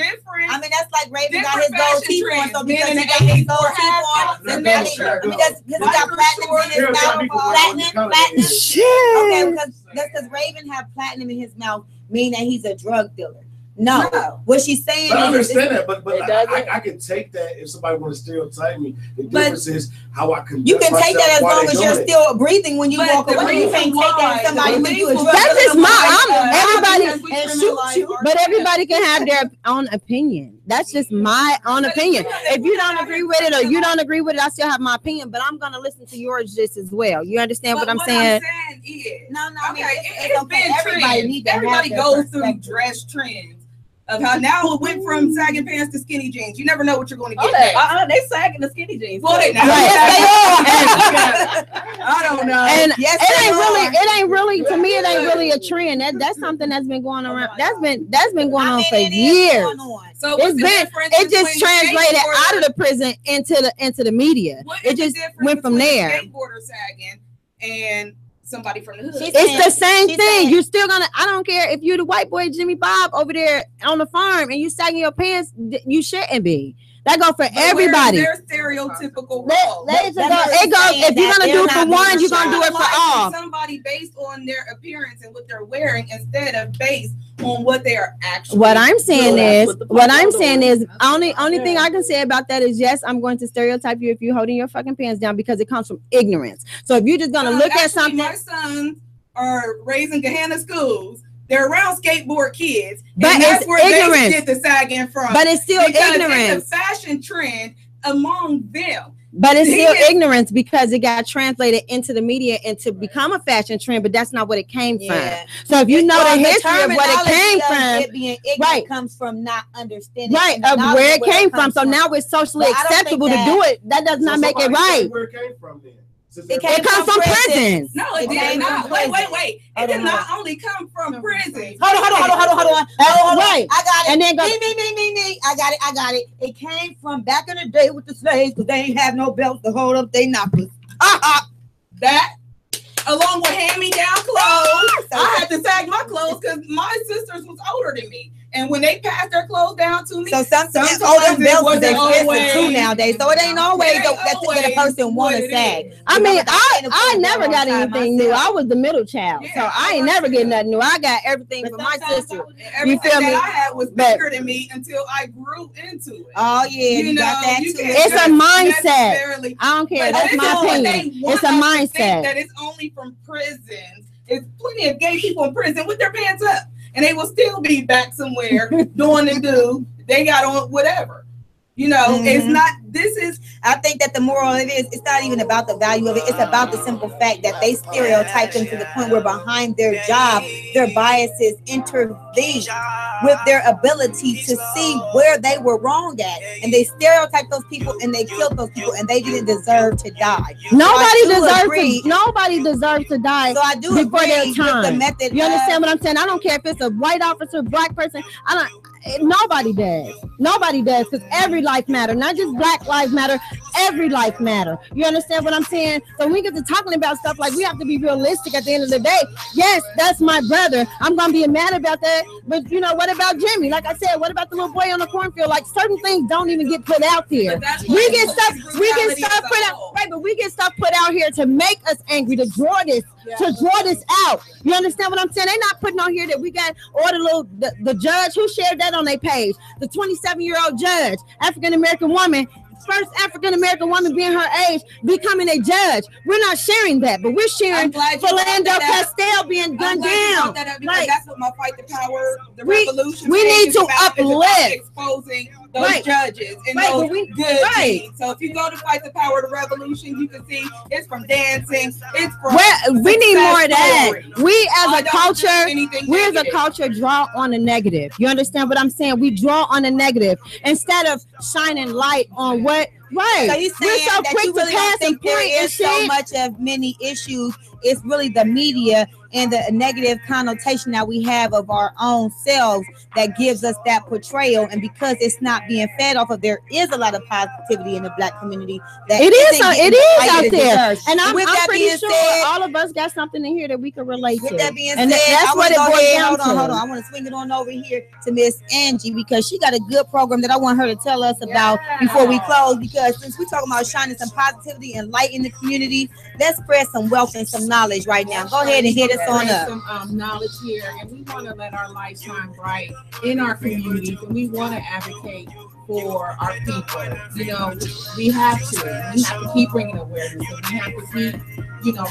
I mean, that's like Raven got his gold teeth on, so because he got his gold teeth on, because he got platinum in his mouth, platinum. Shit. Okay, because Raven have platinum in his mouth, mean that he's a drug dealer. No, what she's saying is I understand that, but I can take that if somebody want to stereotype me. The difference is how I conduct you can take that as long as you're still breathing when you walk away. You can't take that somebody when you that's just but everybody can have their own opinion. That's just my own opinion. If you don't agree with it or you don't agree with it, I still have my opinion, but I'm gonna listen to yours just as well. You understand what I'm saying? No, okay, it's been trends. Everybody goes through dress trends. Of how now it went from sagging pants to skinny jeans. You never know what you're going to get. They sagging the skinny jeans. Well, they I don't know. And it ain't really to me. It ain't really a trend. That's something that's been going around. That's been going on for years. So it just translated out of the prison into the media. It just went from there. Skateboarder sagging and somebody from the hood. It's the same thing. You're still gonna. I don't care if you're the white boy Jimmy Bob over there on the farm and you sagging your pants. You shouldn't be. That goes for everybody. Their stereotypical role. It goes. If you're gonna do it for one, you're gonna do it for all. Somebody based on their appearance and what they're wearing instead of based on what they are actually. What I'm saying is, only thing I can say about that is yes, I'm going to stereotype you if you're holding your fucking pants down because it comes from ignorance. So if you're just gonna look at something, my sons are raised in Gahanna schools. They're around skateboard kids, but and that's it's where ignorance. they get the sagging from. But it's still ignorance. It's a fashion trend among them. But it's still ignorance because it got translated into the media and to become a fashion trend, but that's not what it came from. So if you know the history of what it came from, it being ignorant comes from not understanding of where it came from. So now it's socially acceptable to do it. That does not make it right. Where it came from then? It comes from prison. No, it did not. Wait. It did not only come from prison. Hold on. Right. I got it. And then me. I got it. It came from back in the day with the slaves because they ain't have no belts to hold up their knuckles. That, along with hand-me-down clothes, I had to sag my clothes because my sisters was older than me. And when they passed their clothes down to me, so sometimes older belts is expensive too nowadays. So it ain't always that a person want to sag. I mean, I never got anything new. I was the middle child, so I ain't never get nothing new. I got everything from my sister. You feel me? I had was bigger than me until I grew into it. Oh yeah, you got that too. It's a mindset. I don't care. That's my opinion. It's a mindset. That it's only from prisons. There's plenty of gay people in prison with their pants up. And they will still be back somewhere doing the do. They got on whatever. You know, it's not, I think that the moral of it is, it's not even about the value of it. It's about the simple fact that they stereotype them to the point where behind their job, their biases intervene with their ability to see where they were wrong at. And they stereotype those people and they killed those people and they didn't deserve to die. Nobody deserves to die. So I do before agree their time. With the method. You understand what I'm saying? I don't care if it's a white officer, black person. Nobody does. Nobody does, because every life matter, not just Black lives matter. Every life matter. You understand what I'm saying? So when we get to talking about stuff, like, we have to be realistic at the end of the day. Yes, that's my brother. I'm gonna be mad about that. But you know, what about Jimmy? Like I said, what about the little boy on the cornfield? Like, certain things don't even get put out there. We get stuff put out, right? But we get stuff put out here to make us angry, to draw this out. You understand what I'm saying? They're not putting on here that we got all the judge who shared that on their page, the 27-year-old judge, African American woman. First African American woman being her age becoming a judge. We're not sharing that, but we're sharing Philando Castile being gunned down. Like, that's what my Fight the Power, the revolution. We need to uplift, exposing those judges and those good deeds. So if you go to Fight the Power, the revolution, you can see it's from dancing. It's from. We need more of that. We as a culture draw on the negative. You understand what I'm saying? We draw on the negative instead of shining light on what. Right. So you're saying that you really don't think there is so much of many issues. It's really the media and the negative connotation that we have of our own selves that gives us that portrayal. And because it's not being fed off of, there is a lot of positivity in the Black community. That it is out there. And I'm that pretty being sure said, all of us got something in here that we can relate to. With that being and said, that's what it boils down to. Hold on. I want to swing it on over here to Miss Angie, because she got a good program that I want her to tell us about before we close. Because since we're talking about shining some positivity and light in the community, let's spread some wealth and some knowledge right now. Go ahead and hit us on up. Some knowledge here, and we want to let our light shine bright in our communities, and we want to advocate for our people. You know, we have to keep bringing awareness, and we have to keep,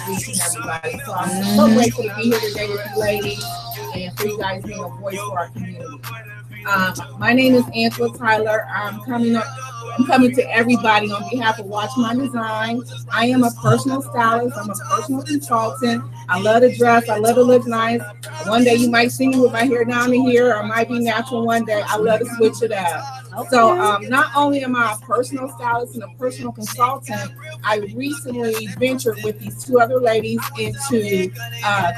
reaching everybody. So I'm so grateful to be here today with you ladies, and for you guys being a voice for our community. My name is Angela Tyler. I'm coming to everybody on behalf of Watch My Design. I am a personal stylist. I'm a personal consultant. I love to dress. I love to look nice. One day you might see me with my hair down in here, or it might be natural one day. I love to switch it up. Okay. So not only am I a personal stylist and a personal consultant, I recently ventured with these two other ladies into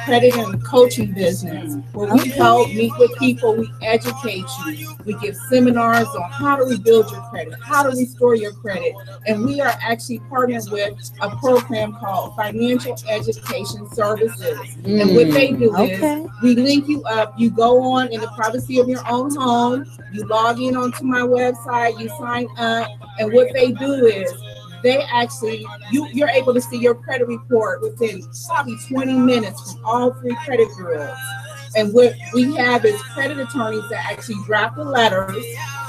credit and coaching business, where we help meet with people, we educate you, we give seminars on how to rebuild your credit, how to restore your credit, and we are actually partnered with a program called Financial Education Services. And what they do is we link you up, you go on in the privacy of your own home, you log in onto my website, you sign up, and what they do is they actually, you're able to see your credit report within probably 20 minutes from all 3 credit bureaus. And what we have is credit attorneys that actually draft the letters.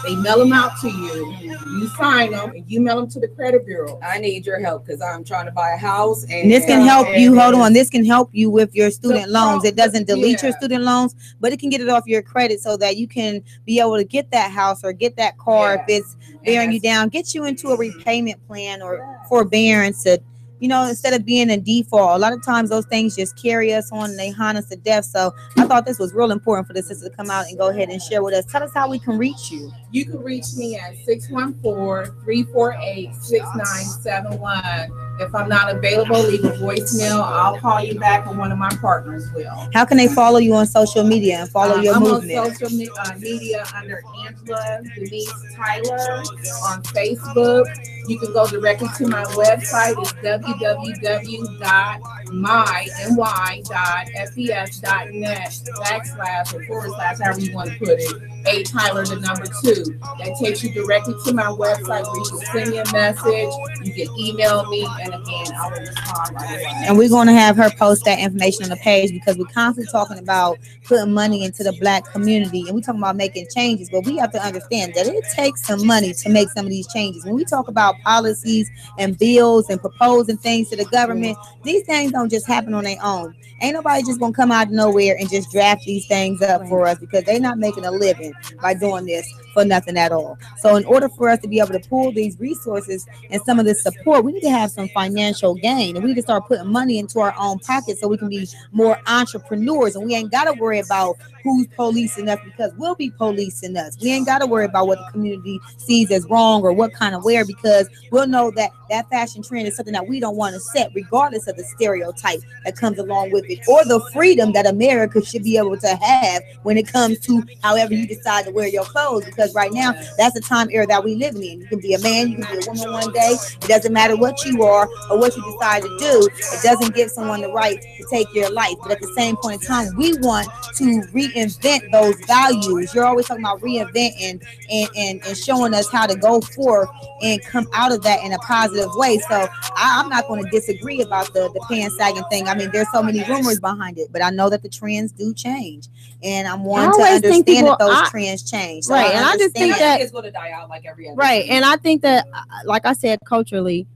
They mail them out to you. You sign them, and you mail them to the credit bureau. I need your help because I'm trying to buy a house. And this can help you. Hold on. This can help you with your student loans. It doesn't delete your student loans, but it can get it off your credit so that you can be able to get that house or get that car if it's bearing you down. Get you into a repayment plan or forbearance to, instead of being in default. A lot of times those things just carry us on and they haunt us to death. So I thought this was real important for the sister to come out and go ahead and share with us. Tell us how we can reach you. You can reach me at 614-348-6971. If I'm not available, leave a voicemail. I'll call you back, and one of my partners will. How can they follow you on social media and follow your movement? I'm on social media under Angela Denise Tyler on Facebook. You can go directly to my website. It's www.my.fes.net// however you want to put it. Tyler, the number 2. That takes you directly to my website where you can send me a message. You can email me, and again, I will respond right away. And we're going to have her post that information on the page because we're constantly talking about putting money into the Black community, and we're talking about making changes, but we have to understand that it takes some money to make some of these changes. When we talk about policies and bills and proposing things to the government, these things don't just happen on their own. Ain't nobody just gonna come out of nowhere and just draft these things up for us, because they're not making a living by doing this. for nothing at all. So in order for us to be able to pull these resources and some of this support, we need to have some financial gain, and we need to start putting money into our own pockets so we can be more entrepreneurs, and we ain't got to worry about who's policing us, because we'll be policing us. We ain't got to worry about what the community sees as wrong or what kind of wear, because we'll know that that fashion trend is something that we don't want to set, regardless of the stereotype that comes along with it, or the freedom that America should be able to have when it comes to however you decide to wear your clothes. Because right now, that's the time era that we live in. You can be a man, you can be a woman one day. It doesn't matter what you are or what you decide to do. It doesn't give someone the right to take your life. But at the same point in time, we want to reinvent those values. You're always talking about reinventing and showing us how to go forth and come out of that in a positive way. So I'm not going to disagree about the pants sagging thing. I mean, there's so many rumors behind it, but I know that the trends do change, and I'm one to understand that those trends change. So right, and I just think that it's going to die out like every other right, thing. and I think that, like I said, culturally,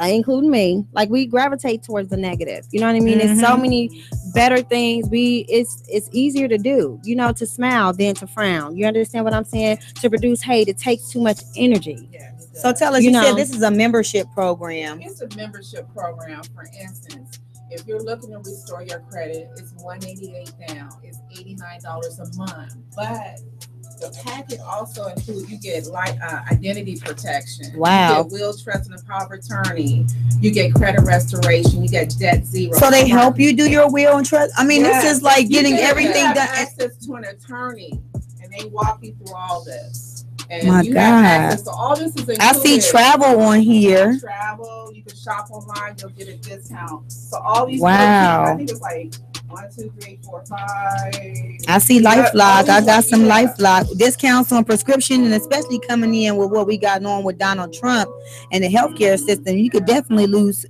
including me, like we gravitate towards the negative. You know what I mean? There's so many better things. It's easier to do, you know, to smile than to frown. You understand what I'm saying? To produce hate, it takes too much energy. Yeah. So tell us, you said this is a membership program. It's a membership program. For instance, if you're looking to restore your credit, it's $188 down. It's $89 a month. But the packet also includes, you get identity protection. Wow. You get will, trust, and the power of attorney. You get credit restoration. You get debt zero. So they help you do your will and trust. I mean, this is like getting everything done. Access to an attorney, and they walk you through all this. And my you God. have access to all this is included. I see travel on here. Travel, you can shop online, you'll get a discount. So all these wow. I think it's like 1, 2, 3, 4, 5. I see LifeLock. I got some LifeLock discounts on prescription, and especially coming in with what we got on with Donald Trump and the healthcare system, you could definitely use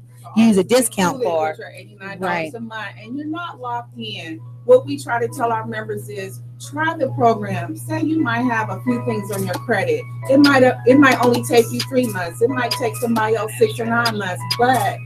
a discount card. $89 a month, and you're not locked in. What we try to tell our members is try the program. Say you might have a few things on your credit. It might only take you 3 months. It might take somebody else 6 or 9 months, but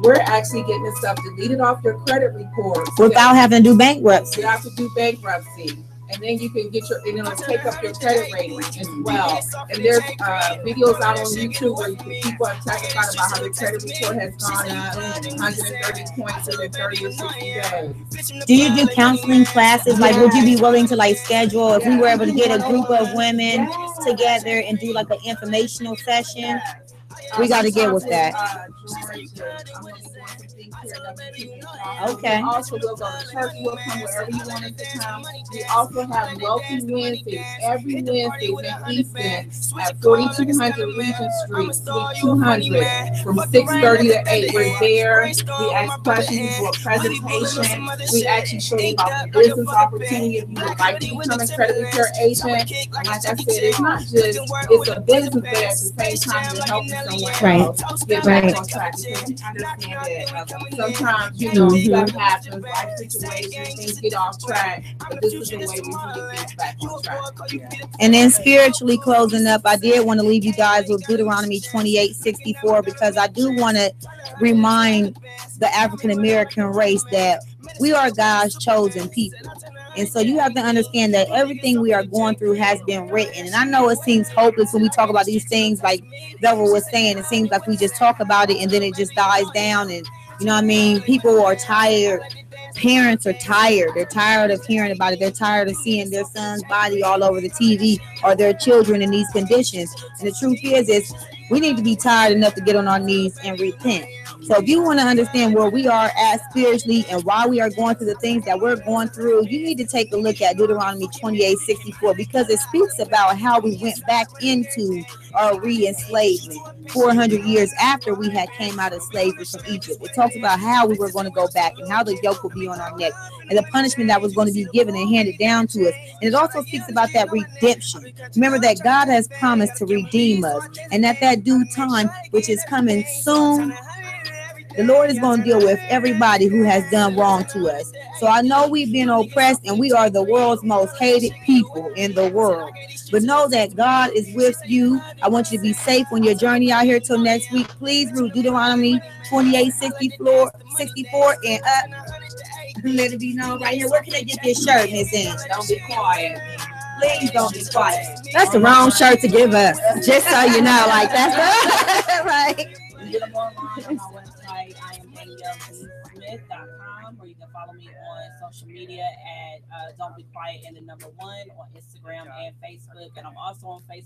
we're actually getting this stuff deleted off your credit report without having to do bankruptcy. You have to do bankruptcy. And then you can get it'll take up your credit rating as well. And there's videos out on YouTube where people are testifying about how their credit report has gone up 130 points in 30 or 60 days. Do you do counseling classes? Like, would you be willing to like schedule if we were able to get a group of women together and do like an informational session? We got to get with that. Okay. Also, we'll go to church. We'll come wherever you want us to come. We also have Wealthy Wednesdays every Wednesday in Easton at 4200 Regent Street, Suite 200, from 6:30 to 8. We're there. We ask questions. We do a presentation. We actually show you about the business opportunity if you would like to become a credit repair agent. And like I said, it's not just it's a business, but at the same time, we're helping someone else get back on track. Because we understand that sometimes, you know, stuff happens, life situations, things get off track, but this is the way we can get things back on track. And then spiritually closing up, I did want to leave you guys with Deuteronomy 28:64, because I do want to remind the African American race that we are God's chosen people. And so you have to understand that everything we are going through has been written. And I know it seems hopeless when we talk about these things, like Devil was saying. It seems like we just talk about it and then it just dies down. And you know what I mean? People are tired. Parents are tired. They're tired of hearing about it. They're tired of seeing their son's body all over the TV or their children in these conditions. And the truth is we need to be tired enough to get on our knees and repent. So if you want to understand where we are at spiritually and why we are going through the things that we're going through, you need to take a look at Deuteronomy 28:64, because it speaks about how we went back into our re-enslavement 400 years after we had came out of slavery from Egypt. It talks about how we were going to go back and how the yoke would be on our neck and the punishment that was going to be given and handed down to us. And it also speaks about that redemption. Remember that God has promised to redeem us, and at that due time, which is coming soon, the Lord is going to deal with everybody who has done wrong to us. So I know we've been oppressed and we are the world's most hated people in the world. But know that God is with you. I want you to be safe on your journey out here till next week. Please read Deuteronomy 28:64 and up. Let it be known right here. Where can I get this shirt, Miss Angie? Don't be quiet. Please don't be quiet. That's the wrong shirt to give us. Just so you know, like that's right. You can get them online on my website. I am DanielleSmith.com, or you can follow me on social media at Don't Be Quiet and the #1 on Instagram and Facebook. And I'm also on Facebook